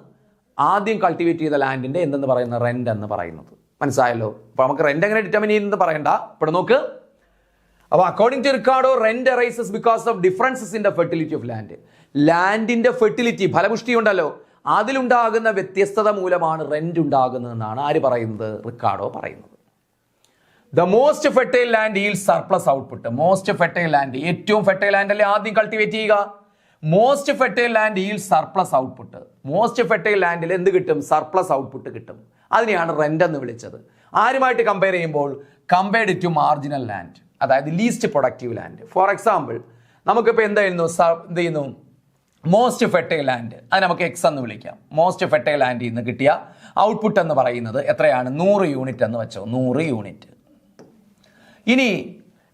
ആദ്യം കൾട്ടിവേറ്റ് ചെയ്ത ലാൻഡിന്റെ എന്തെന്ന് പറയുന്നത്? റെന്റ് എന്ന് പറയുന്നത്. മനസ്സിലായല്ലോ? അപ്പോൾ നമുക്ക് റെന്റ് എങ്ങനെ ഡിറ്റർമിൻ ചെയ്യുന്നത് പറയണ്ട, ഇവിടെ നോക്ക്. അപ്പോൾ according to Ricardo, rent arises because of differences in the fertility of land. ലാൻഡിന്റെ ഫെർട്ടിലിറ്റി, ഫലപുഷ്ടി ഉണ്ടല്ലോ, അതിലുണ്ടാകുന്ന വ്യത്യസ്തത മൂലമാണ് റെന്റ് ഉണ്ടാകുന്നതെന്നാണ് ആര് പറയുന്നത്? റിക്കാർഡോ പറയുന്നത്. The most fertile land yields surplus output. Most fertile land, ഏറ്റവും ഫെർട്ടൈൽ ലാൻഡ് അല്ലേ ആദ്യം കൾട്ടിവേറ്റ് ചെയ്യുക. Most fertile land yields surplus output. Most fertile ലാൻഡിൽ എന്ത് കിട്ടും? സർപ്ലസ് ഔട്ട്പുട്ട് കിട്ടും. അതിനെയാണ് റെന്റ് എന്ന് വിളിച്ചത്. ആരുമായിട്ട് കമ്പയർ ചെയ്യുമ്പോൾ? കമ്പയർഡ് ടു മാർജിനൽ ലാൻഡ്, അതായത് least productive land. For example, നമുക്കിപ്പോൾ എന്ത് ചെയ്യുന്നു? മോസ്റ്റ് ഫെർട്ടൈൽ ലാൻഡ്, അത് നമുക്ക് എക്സ് എന്ന് വിളിക്കാം. മോസ്റ്റ് ഫെർട്ടൈൽ ലാൻഡിൽ നിന്ന് കിട്ടിയ ഔട്ട്പുട്ട് എന്ന് പറയുന്നത് എത്രയാണ്? 100 യൂണിറ്റ് എന്ന് വെച്ചോ, 100 യൂണിറ്റ്. ഇനി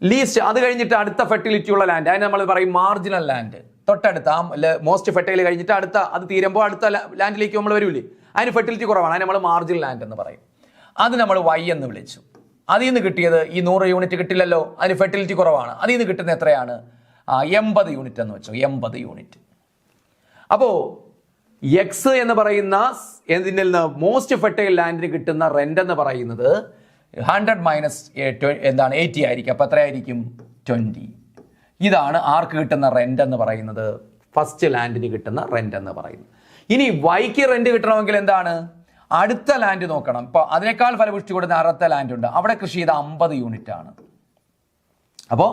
ലീസ്റ്റ്, അത് കഴിഞ്ഞിട്ട് അടുത്ത ഫെർട്ടിലിറ്റി ഉള്ള ലാൻഡ്, അതിന് നമ്മൾ പറയും മാർജിനൽ ലാൻഡ്. തൊട്ടടുത്ത മോസ്റ്റ് ഫെർട്ടൈൽ കഴിഞ്ഞിട്ട് അത് തീരുമ്പോൾ അടുത്ത ലാൻഡിലേക്ക് നമ്മൾ വരൂലേ, അതിന് ഫെർട്ടിലിറ്റി കുറവാണ്, അതിന് നമ്മൾ മാർജിനൽ ലാൻഡ് എന്ന് പറയും. അത് നമ്മൾ വൈ എന്ന് വിളിച്ചു. അതിൽ നിന്ന് കിട്ടിയത് ഈ 100 യൂണിറ്റ് കിട്ടില്ലല്ലോ, അതിന് ഫെർട്ടിലിറ്റി കുറവാണ്. അതിൽ നിന്ന് കിട്ടുന്ന എത്രയാണ്? 80 യൂണിറ്റ് എന്ന് വെച്ചോ, 80 യൂണിറ്റ്. അപ്പോൾ എക്സ് എന്ന് പറയുന്ന ഇതിൽ നിന്ന് മോസ്റ്റ് ഫെർട്ടൈൽ ലാൻഡിന് കിട്ടുന്ന റെന്റ് എന്ന് പറയുന്നത് 100 മൈനസ് 80 ആയിരിക്കും. അപ്പോൾ എത്രയായിരിക്കും? 20. ഇതാണ് ആർക്ക് കിട്ടുന്ന റെന്റ് എന്ന് പറയുന്നത്? ഫസ്റ്റ് ലാൻഡിന് കിട്ടുന്ന റെന്റ് എന്ന് പറയുന്നത്. ഇനി വൈക്ക് റെന്റ് കിട്ടണമെങ്കിൽ എന്താണ്? അടുത്ത ലാൻഡ് നോക്കണം. ഇപ്പോൾ അതിനേക്കാൾ ഫലപുഷ്ടി കൊടുക്കുന്ന അടുത്ത ലാൻഡ് ഉണ്ട്, അവിടെ കൃഷി ചെയ്ത 50 യൂണിറ്റ് ആണ്. അപ്പോൾ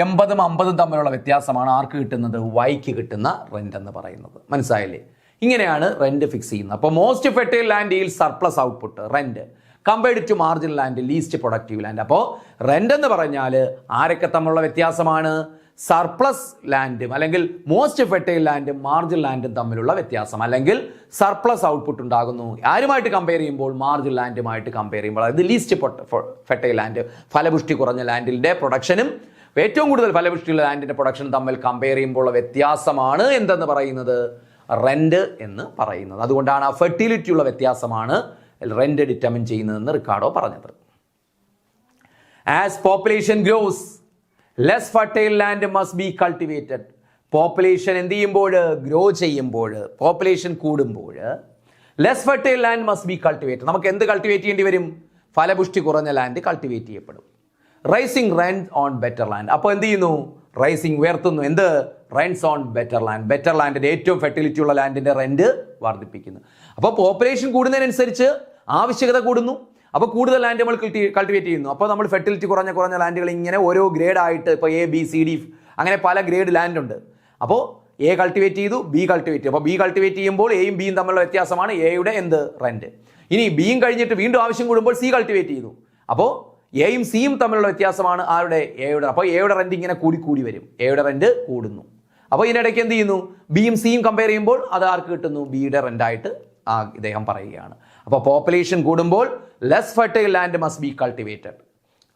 80ഉം 50ഉം തമ്മിലുള്ള വ്യത്യാസമാണ് ആർക്ക് കിട്ടുന്നത്? വൈക്ക് കിട്ടുന്ന റെന്റ് എന്ന് പറയുന്നത്. മനസ്സിലായില്ലേ? ഇങ്ങനെയാണ് റെന്റ് ഫിക്സ് ചെയ്യുന്നത്. അപ്പോൾ most fertile land yields surplus output, rent, compared to marginal land, least productive land. അപ്പോൾ റെന്റ് എന്ന് പറഞ്ഞാൽ ആരൊക്കെ തമ്മിലുള്ള വ്യത്യാസമാണ്? സർപ്ലസ് ലാൻഡും അല്ലെങ്കിൽ മോസ്റ്റ് ഫെർട്ടൈൽ ലാൻഡും മാർജിനൽ ലാൻഡും തമ്മിലുള്ള വ്യത്യാസം, അല്ലെങ്കിൽ സർപ്ലസ് ഔട്ട്പുട്ട് ഉണ്ടാകുന്നു. ആരുമായിട്ട് കമ്പയർ ചെയ്യുമ്പോൾ? മാർജിനൽ ലാൻഡുമായിട്ട് കമ്പയർ ചെയ്യുമ്പോൾ. അതായത് ലീസ്റ്റ് ഫെർട്ടൈൽ ലാൻഡ്, ഫലപുഷ്ടി കുറഞ്ഞ ലാൻഡിന്റെ പ്രൊഡക്ഷനും ഏറ്റവും കൂടുതൽ ഫലപുഷ്ടിയുള്ള ലാൻഡിന്റെ പ്രൊഡക്ഷനും തമ്മിൽ കമ്പയർ ചെയ്യുമ്പോൾ വ്യത്യാസമാണ് എന്തെന്ന് പറയുന്നത്? റെന്റ് എന്ന് പറയുന്നത്. അതുകൊണ്ടാണ് ആ ഫെർട്ടിലിറ്റി ഉള്ള വ്യത്യാസമാണ് റെന്റ് ഡിറ്റർമിൻ ചെയ്യുന്നതെന്ന് റിക്കാർഡോ പറഞ്ഞത്. As population grows less fertile land must be cultivated. Population എന്ത് ചെയ്യുമ്പോൾ? ഗ്രോ ചെയ്യുമ്പോൾ, പോപ്പുലേഷൻ കൂടുമ്പോൾ less fertile land must be cultivated. നമുക്ക് എന്ത് കൾട്ടിവേറ്റ് ചെയ്യേണ്ടി വരും? ഫലപുഷ്ടി കുറഞ്ഞ ലാൻഡ് കൾട്ടിവേറ്റ് ചെയ്യപ്പെടും. Rising rent on better land. അപ്പോൾ എന്ത് ചെയ്യുന്നു? റൈസിങ് ഉയർത്തുന്നു. എന്ത്? Rents on better land. Better ലാൻഡിന്റെ ഏറ്റവും ഫെർട്ടിലിറ്റി ഉള്ള ലാൻഡിന്റെ റെന്റ് വർദ്ധിപ്പിക്കുന്നു. അപ്പോൾ പോപ്പുലേഷൻ കൂടുന്നതിനനുസരിച്ച് ആവശ്യകത കൂടുന്നു. അപ്പോൾ കൂടുതൽ ലാൻഡ് നമ്മൾ കൾട്ടിവേറ്റ് ചെയ്യുന്നു. അപ്പോൾ നമ്മൾ ഫെർട്ടിലിറ്റി കുറഞ്ഞ ലാൻഡുകൾ ഇങ്ങനെ ഓരോ ഗ്രേഡ് ആയിട്ട്, ഇപ്പോൾ എ ബി സി ഡി അങ്ങനെ പല ഗ്രേഡ് ലാൻഡ് ഉണ്ട്. അപ്പോൾ എ കൾട്ടിവേറ്റ് ചെയ്തു, ബി കൾട്ടിവേറ്റ് ചെയ്തു. അപ്പോൾ ബി കൾട്ടിവേറ്റ് ചെയ്യുമ്പോൾ എയും ബിയും തമ്മിലുള്ള വ്യത്യാസമാണ് എയുടെ എന്ത്? റെന്റ്. ഇനി ബിയും കഴിഞ്ഞിട്ട് വീണ്ടും ആവശ്യം കൂടുമ്പോൾ സി കൾട്ടിവേറ്റ് ചെയ്തു. അപ്പോൾ എയും സിയും തമ്മിലുള്ള വ്യത്യാസമാണ് ആരുടെ? എയുടെ. അപ്പോൾ എയുടെ റെന്റ് ഇങ്ങനെ കൂടി വരും, എയുടെ റെന്റ് കൂടുന്നു. അപ്പോൾ ഇതിനിടയ്ക്ക് എന്ത് ചെയ്യുന്നു? ബിയും സിയും കമ്പയർ ചെയ്യുമ്പോൾ അത് ആർക്ക് കിട്ടുന്നു? ബിയുടെ റെന്റായിട്ട് ഇദ്ദേഹം പറയുകയാണ്. അപ്പോൾ പോപ്പുലേഷൻ കൂടുമ്പോൾ less fertile land must be cultivated.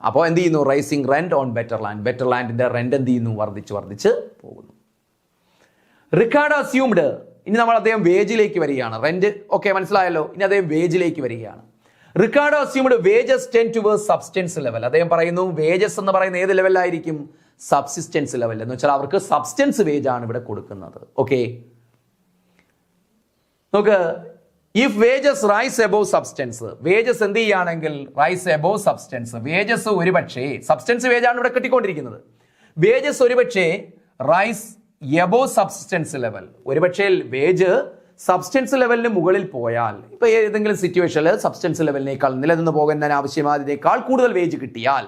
അപ്പോൾ എന്ത് ചെയ്യുന്നു? Rising rent on better land. Better ലാൻഡിന്റെ റെന്റ് എന്ത് ചെയ്യുന്നു? വർദ്ധിച്ച് പോകുന്നു. Ricardo assumed. ഇനി നമ്മൾ അദ്ദേഹം വേജിലേക്ക് വരികയാണ്. റെന്റ് ഓക്കെ മനസ്സിലായല്ലോ. ഇനി അദ്ദേഹം വേജിലേക്ക് വരികയാണ്. Ricardo assumed wages tend towards substance level. അദ്ദേഹം പറയുന്നു വേജസ് എന്ന് പറയുന്ന ഏത് ലെവലിലായിരിക്കും? Subsistence level. എന്ന് വെച്ചാൽ അവർക്ക് സബ്സ്റ്റൻസ് വേജ് ആണ് ഇവിടെ കൊടുക്കുന്നത്. ഓക്കെ, നോക്ക്. If wages rise above substance, wages എന്ത് ചെയ്യുകയാണെങ്കിൽ റൈസ് എബോവ് സബ്സ്റ്റൻസ്, വേജസ് ഒരുപക്ഷേ, സബ്സ്റ്റൻസ് വേജ് ആണ് ഇവിടെ കിട്ടിക്കൊണ്ടിരിക്കുന്നത്, വേജസ് ഒരുപക്ഷേ റൈസ് എബോവ് സബ്സ്റ്റൻസ് ലെവൽ, ഒരുപക്ഷേ വേജ് സബ്സ്റ്റൻസ് ലെവലിന് മുകളിൽ പോയാൽ, ഇപ്പൊ ഏതെങ്കിലും സിറ്റുവേഷനിൽ സബ്സ്റ്റൻസ് ലെവലിനേക്കാൾ നിലനിന്ന് പോകാൻ ആവശ്യമായതിനേക്കാൾ കൂടുതൽ വേജ് കിട്ടിയാൽ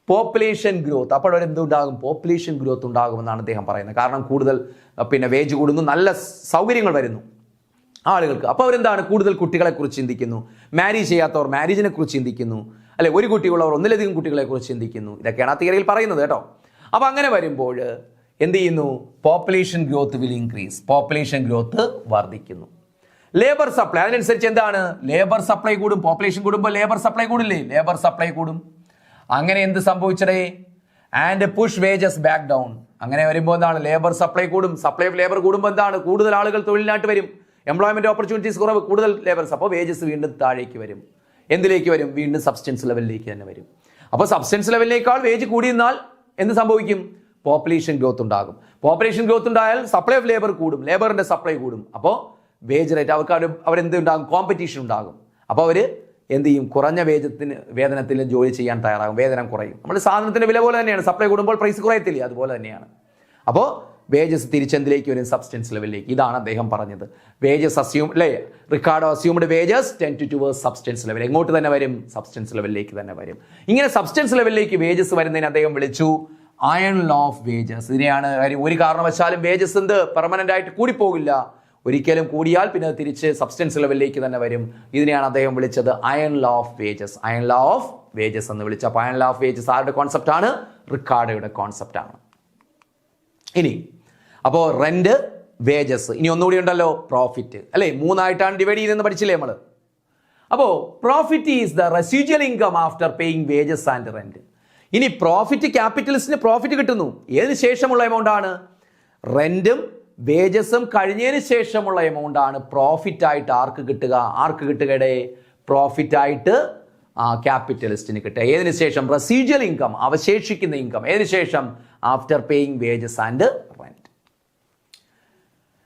പോപ്പുലേഷൻ ഗ്രോത്ത്, അപ്പോൾ എന്തുണ്ടാകും? പോപ്പുലേഷൻ ഗ്രോത്ത് ഉണ്ടാകുമെന്നാണ് അദ്ദേഹം പറയുന്നത്. കാരണം കൂടുതൽ വേജ് കൂടുന്നു, നല്ല സൗകര്യങ്ങൾ വരുന്നു ആളുകൾക്ക്. അപ്പോൾ അവരെന്താണ്? കൂടുതൽ കുട്ടികളെ കുറിച്ച് ചിന്തിക്കുന്നു, മാരേജ് ചെയ്യാത്തവർ മാരേജിനെ കുറിച്ച് ചിന്തിക്കുന്നു, അല്ലെ ഒരു കുട്ടിയുള്ളവർ ഒന്നിലധികം കുട്ടികളെ കുറിച്ച് ചിന്തിക്കുന്നു. ഇതൊക്കെയാണ് ആ തിയറിയിൽ പറയുന്നത് കേട്ടോ. അപ്പോൾ അങ്ങനെ വരുമ്പോൾ എന്ത് ചെയ്യുന്നു? Population growth will increase, population growth വർദ്ധിക്കുന്നു. ലേബർ സപ്ലൈ, അതിനനുസരിച്ച് എന്താണ്? ലേബർ സപ്ലൈ കൂടും. പോപ്പുലേഷൻ കൂടുമ്പോൾ ലേബർ സപ്ലൈ കൂടില്ലേ? ലേബർ സപ്ലൈ കൂടും. അങ്ങനെ എന്ത് സംഭവിച്ചടേ? And push wages back down. അങ്ങനെ വരുമ്പോൾ എന്താണ്? ലേബർ സപ്ലൈ കൂടും. സപ്ലൈ ഓഫ് ലേബർ കൂടുമ്പോൾ എന്താണ്? കൂടുതൽ ആളുകൾ തൊഴിലിനായിട്ട് വരും, എംപ്ലോയ്മെന്റ് ഓപ്പർച്യൂണിറ്റീസ് കുറവ്, കൂടുതൽ ലേബർസ്. അപ്പോൾ വേജസ് വീണ്ടും താഴേക്ക് വരും. എന്തിലേക്ക് വരും? വീണ്ടും സബ്സ്റ്റൻസ് ലെവലിലേക്ക് തന്നെ വരും. അപ്പോൾ സബ്സ്റ്റൻസ് ലെവലിനേക്കാൾ വേജ് കൂടിയെന്നാൽ എന്ത് സംഭവിക്കും? പോപ്പുലേഷൻ ഗ്രോത്ത് ഉണ്ടാകും. പോപ്പുലേഷൻ ഗ്രോത്ത് ഉണ്ടായാൽ സപ്ലൈ ഓഫ് ലേബർ കൂടും, ലേബറിന്റെ സപ്ലൈ കൂടും. അപ്പോൾ വേജ് റേറ്റ് അവരെന്ത് ഉണ്ടാകും? കോമ്പറ്റീഷൻ ഉണ്ടാകും. അപ്പോൾ അവർ എന്ത് ചെയ്യും? കുറഞ്ഞ വേതനത്തിൽ ജോലി ചെയ്യാൻ തയ്യാറാകും, വേതനം കുറയും. നമ്മുടെ സാധനത്തിന്റെ വില പോലെ തന്നെയാണ്, സപ്ലൈ കൂടുമ്പോൾ പ്രൈസ് കുറയത്തില്ല, അതുപോലെ തന്നെയാണ്. അപ്പോൾ വേജസ് തിരിച്ചെന്തിലേക്ക് വരും? സബ്സ്റ്റൻസ് ലെവലിലേക്ക്. ഇതാണ് അദ്ദേഹം പറഞ്ഞത്. വേജസ് അസ്യൂം അല്ലേ? Ricardo assumed wages tend towards substance level. എങ്ങോട്ട് തന്നെ വരും? സബ്സ്റ്റൻസ് ലെവലിലേക്ക് തന്നെ വരും. ഇങ്ങനെ സബ്സ്റ്റൻസ് ലെവലിലേക്ക് വേജസ് വരുന്നതിന് അദ്ദേഹം വിളിച്ചു അയൺ ലോ ഓഫ് വേജസ്. ഇതിനെയാണ് ഒരു കാരണവശാലും വേജസ് പെർമനന്റ് ആയിട്ട് കൂടിപ്പോകില്ല. ഒരിക്കലും കൂടിയാൽ പിന്നെ തിരിച്ച് സബ്സ്റ്റൻസ് ലെവലിലേക്ക് തന്നെ വരും. ഇതിനെയാണ് അദ്ദേഹം വിളിച്ചത് iron law of wages. Iron law of wages എന്ന് വിളിച്ച. അപ്പോൾ അയൺ ലോ ഓഫ് വേജസ് ആരുടെ കോൺസെപ്റ്റ് ആണ്? റിക്കാർഡോയുടെ കോൺസെപ്റ്റ് ആണ്. ഇനി അപ്പോൾ റെന്റ്, വേജസ്, ഇനി ഒന്നുകൂടി ഉണ്ടല്ലോ പ്രോഫിറ്റ്, അല്ലേ? 3ആയിട്ടാണ് ഡിവൈഡ് ചെയ്തെന്ന് പഠിച്ചില്ലേ നമ്മൾ. അപ്പോൾ profit is the residual income after paying wages and rent. ഇനി പ്രോഫിറ്റ്, ക്യാപിറ്റലിസ്റ്റിന് പ്രോഫിറ്റ് കിട്ടുന്നു ഏതിന് ശേഷമുള്ള എമൗണ്ട് ആണ്? റെന്റും വേജസും കഴിഞ്ഞതിന് ശേഷമുള്ള എമൗണ്ട് ആണ് പ്രോഫിറ്റ് ആയിട്ട് ആർക്ക് കിട്ടുക? പ്രോഫിറ്റ് ആയിട്ട് ക്യാപിറ്റലിസ്റ്റിന് കിട്ടുക. ഏതിന് ശേഷം? റെസിജ്വൽ ഇൻകം, അവശേഷിക്കുന്ന ഇൻകം. ഏതിന് ശേഷം? After paying wages and rent.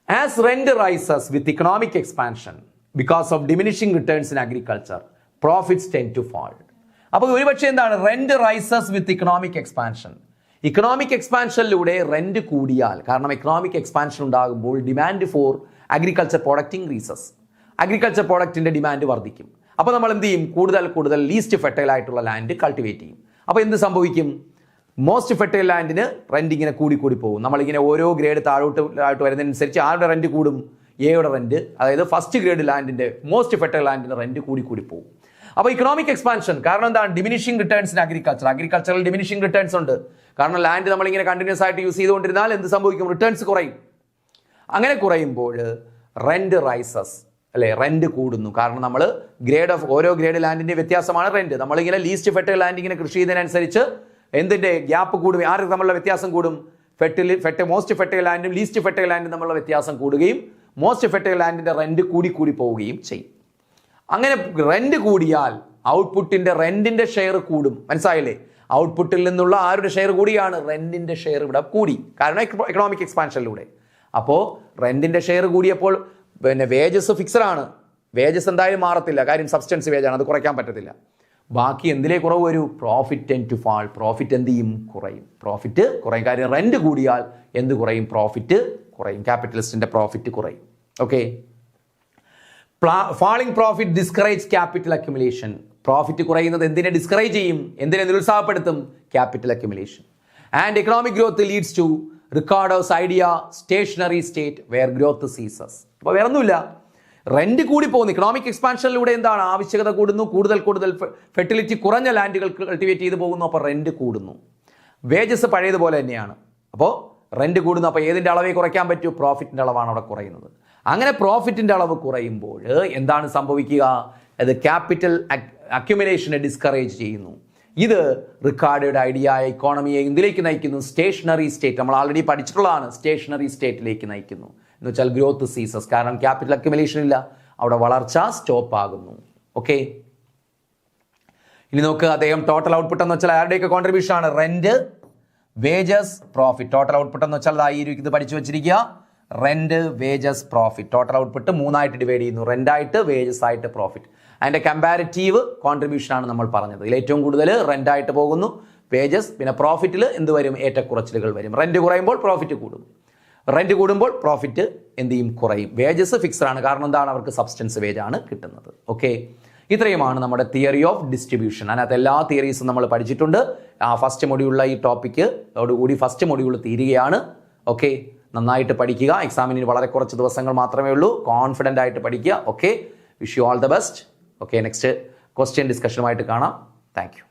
As rent rises with economic expansion because of diminishing returns in agriculture, profits tend to fall. അപ്പോൾ ഒരുപക്ഷെ എന്താണ്? Rent rises with economic expansion. Economic എക്സ്പാൻഷനിലൂടെ റെന്റ് കൂടിയാൽ, കാരണം economic expansion ഉണ്ടാകുമ്പോൾ demand for agriculture product increases. Agriculture പ്രോഡക്റ്റിന്റെ demand വർദ്ധിക്കും. അപ്പോൾ നമ്മൾ എന്ത് ചെയ്യും? കൂടുതൽ ലീസ്റ്റ് ഫെർട്ടൈൽ ആയിട്ടുള്ള ലാൻഡ് കൾട്ടിവേറ്റ് ചെയ്യും. അപ്പോൾ എന്ത് സംഭവിക്കും? മോസ്റ്റ് ഫെർട്ടൈൽ ലാൻഡിന് റെന്റ് ഇങ്ങനെ കൂടി പോകും. നമ്മളിങ്ങനെ ഓരോ ഗ്രേഡ് താഴോട്ട് വരുന്നതിനനുസരിച്ച് ആരുടെ റെന്റ് കൂടും? എയുടെ റെന്റ്, അതായത് ഫസ്റ്റ് ഗ്രേഡ് ലാൻഡിന്റെ, മോസ്റ്റ് ഫെർട്ടൈൽ ലാൻഡിന്റെ റെന്റ് കൂടി പോകും. അപ്പോൾ ഇക്കണോമിക് എക്സ്പാൻഷൻ കാരണം എന്താണ്? ഡിമിനിഷിംഗ് റിട്ടേൺസ് ഇൻ അഗ്രികൾച്ചറിൽ ഡിമിനിഷിംഗ് റിട്ടേൺസ് ഉണ്ട്. കാരണം ലാൻഡ് നമ്മളിങ്ങനെ കണ്ടിന്യൂസ് ആയിട്ട് യൂസ് ചെയ്തുകൊണ്ടിരുന്നാൽ എന്ത് സംഭവിക്കും? റിട്ടേൺസ് കുറയും. അങ്ങനെ കുറയുമ്പോൾ റെന്റ് റൈസസ്, അല്ലെ? റെന്റ് കൂടുന്നു. കാരണം നമ്മൾ ഓരോ ഗ്രേഡ് ലാൻഡിന്റെ വ്യത്യാസമാണ് റെന്റ്. നമ്മളിങ്ങനെ ലീസ്റ്റ് ഫെർട്ടൈൽ ലാൻഡ് ഇങ്ങനെ കൃഷി ചെയ്തതിനനുസരിച്ച് എന്തിന്റെ ഗ്യാപ്പ് കൂടും? ആർക്ക് തമ്മിലുള്ള വ്യത്യാസം കൂടും? മോസ്റ്റ് ഫെർട്ടൈൽ ലാൻഡും ലീസ്റ്റ് ഫെർട്ടൈൽ ലാൻഡും തമ്മിലുള്ള വ്യത്യാസം കൂടുകയും മോസ്റ്റ് ഫെർട്ടൈൽ ലാൻഡിന്റെ റെന്റ് കൂടി പോവുകയും ചെയ്യും. അങ്ങനെ റെന്റ് കൂടിയാൽ ഔട്ട്പുട്ടിന്റെ റെന്റിന്റെ ഷെയർ കൂടും. മനസ്സിലായില്ലേ? ഔട്ട്പുട്ടിൽ നിന്നുള്ള ആരുടെ ഷെയർ കൂടിയാണ്? റെന്റിന്റെ ഷെയർ ഇവിടെ കൂടി, കാരണം എക്കണോമിക് എക്സ്പാൻഷനിലൂടെ. അപ്പോൾ റെന്റിന്റെ ഷെയർ കൂടിയപ്പോൾ പിന്നെ വേജസ് ഫിക്സഡ് ആണ്. വേജസ് എന്തായാലും മാറത്തില്ല, കാര്യം സബ്സ്റ്റൻസ് വേജാണ്, അത് കുറയ്ക്കാൻ പറ്റത്തില്ല. ബാക്കി എന്തിലേ കുറവ് വരൂ? Profit tend to fall. Profit എന്ത് ചെയ്യും? കുറയും. പ്രോഫിറ്റ് കുറയും. കാര്യം റെന്റ് കൂടിയാൽ എന്ത് കുറയും? പ്രോഫിറ്റ് കുറയും. ക്യാപിറ്റലിസ്റ്റിന്റെ പ്രോഫിറ്റ് കുറയും. Okay. Falling profit discourage capital accumulation. Profit കുറയുന്നത് എന്തിനെ ഡിസ്കറേജ് ചെയ്യും? എന്തിനെ നിരുത്സാഹപ്പെടുത്തും? Capital accumulation. And economic growth leads to Ricardo's idea stationary state where growth ceases. അപ്പോൾ വേറൊന്നുമില്ല, റെന്റ് കൂടി പോകുന്നു. ഇക്കണോമിക് എക്സ്പാൻഷനിലൂടെ എന്താണ്? ആവശ്യകത കൂടുന്നു, കൂടുതൽ ഫെർട്ടിലിറ്റി കുറഞ്ഞ ലാൻഡുകൾ കൾട്ടിവേറ്റ് ചെയ്ത് പോകുന്നു. അപ്പോൾ റെന്റ് കൂടുന്നു. വേജസ് പഴയതുപോലെ തന്നെയാണ്. അപ്പോൾ റെന്റ് കൂടുന്നു. അപ്പോൾ ഏതിൻ്റെ അളവേ കുറയ്ക്കാൻ പറ്റൂ? പ്രോഫിറ്റിൻ്റെ അളവാണ് അവിടെ കുറയുന്നത്. അങ്ങനെ പ്രോഫിറ്റിൻ്റെ അളവ് കുറയുമ്പോൾ എന്താണ് സംഭവിക്കുക? അത് ക്യാപിറ്റൽ അക്യുമുലേഷനെ ഡിസ്കറേജ് ചെയ്യുന്നു. ഇത് റിക്കാർഡോയുടെ ഐഡിയ ഇക്കോണമിയെ എന്തിലേക്ക് നയിക്കുന്നു? Stationary state. നമ്മൾ ആൾറെഡി പഠിച്ചിട്ടുള്ളതാണ്. സ്റ്റേഷനറി സ്റ്റേറ്റിലേക്ക് നയിക്കുന്നു എന്ന് വെച്ചാൽ ഗ്രോത്ത് സീസസ്. കാരണം ക്യാപിറ്റൽ അക്യുമുലേഷൻ ഇല്ല, അവിടെ വളർച്ച സ്റ്റോപ്പ് ആകുന്നു. ഓക്കെ. ഇനി നോക്കുക, അദ്ദേഹം ടോട്ടൽ ഔട്ട്പുട്ട് എന്ന് വെച്ചാൽ ആരുടെയൊക്കെ കോൺട്രിബ്യൂഷൻ ആണ്? Rent, wages, profit. Total output എന്ന് വെച്ചാൽ ഇത് പഠിച്ചു വെച്ചിരിക്കുക. Rent, wages, profit. Total output 3ആയിട്ട് ഡിവൈഡ് ചെയ്യുന്നു. റെന്റായിട്ട്, വേജസ് ആയിട്ട്, പ്രോഫിറ്റ്. അതിന്റെ കമ്പാരിറ്റീവ് കോൺട്രിബ്യൂഷൻ ആണ് നമ്മൾ പറഞ്ഞത്. ഇതിൽ ഏറ്റവും കൂടുതൽ റെന്റായിട്ട് പോകുന്നു, വേജസ്. പിന്നെ പ്രോഫിറ്റിൽ എന്ത് വരും? ഏറ്റക്കുറച്ചിലുകൾ വരും. റെന്റ് കുറയുമ്പോൾ പ്രോഫിറ്റ് കൂടും, റെന്റ് കൂടുമ്പോൾ പ്രോഫിറ്റ് എന്ത് ചെയ്യും? കുറയും. വേജസ് ഫിക്സഡ് ആണ്, കാരണം എന്താണ്? അവർക്ക് സബ്സ്റ്റൻസ് വേജ് ആണ് കിട്ടുന്നത്. ഓക്കെ. ഇത്രയുമാണ് നമ്മുടെ തിയറി ഓഫ് ഡിസ്ട്രിബ്യൂഷൻ. അതിനകത്ത് എല്ലാ തിയറീസും നമ്മൾ പഠിച്ചിട്ടുണ്ട്. ഫസ്റ്റ് മൊഡ്യൂളിലെ ഈ ടോപ്പിക്കോടുകൂടി ഫസ്റ്റ് മൊഡ്യൂൾ തീരുകയാണ്. ഓക്കെ. നന്നായിട്ട് പഠിക്കുക. എക്സാമിന് വളരെ കുറച്ച് ദിവസങ്ങൾ മാത്രമേ ഉള്ളൂ. കോൺഫിഡൻ്റ് ആയിട്ട് പഠിക്കുക. Okay. Wish you all the best. Okay. Next question ഡിസ്കഷനുമായിട്ട് കാണാം. Thank U.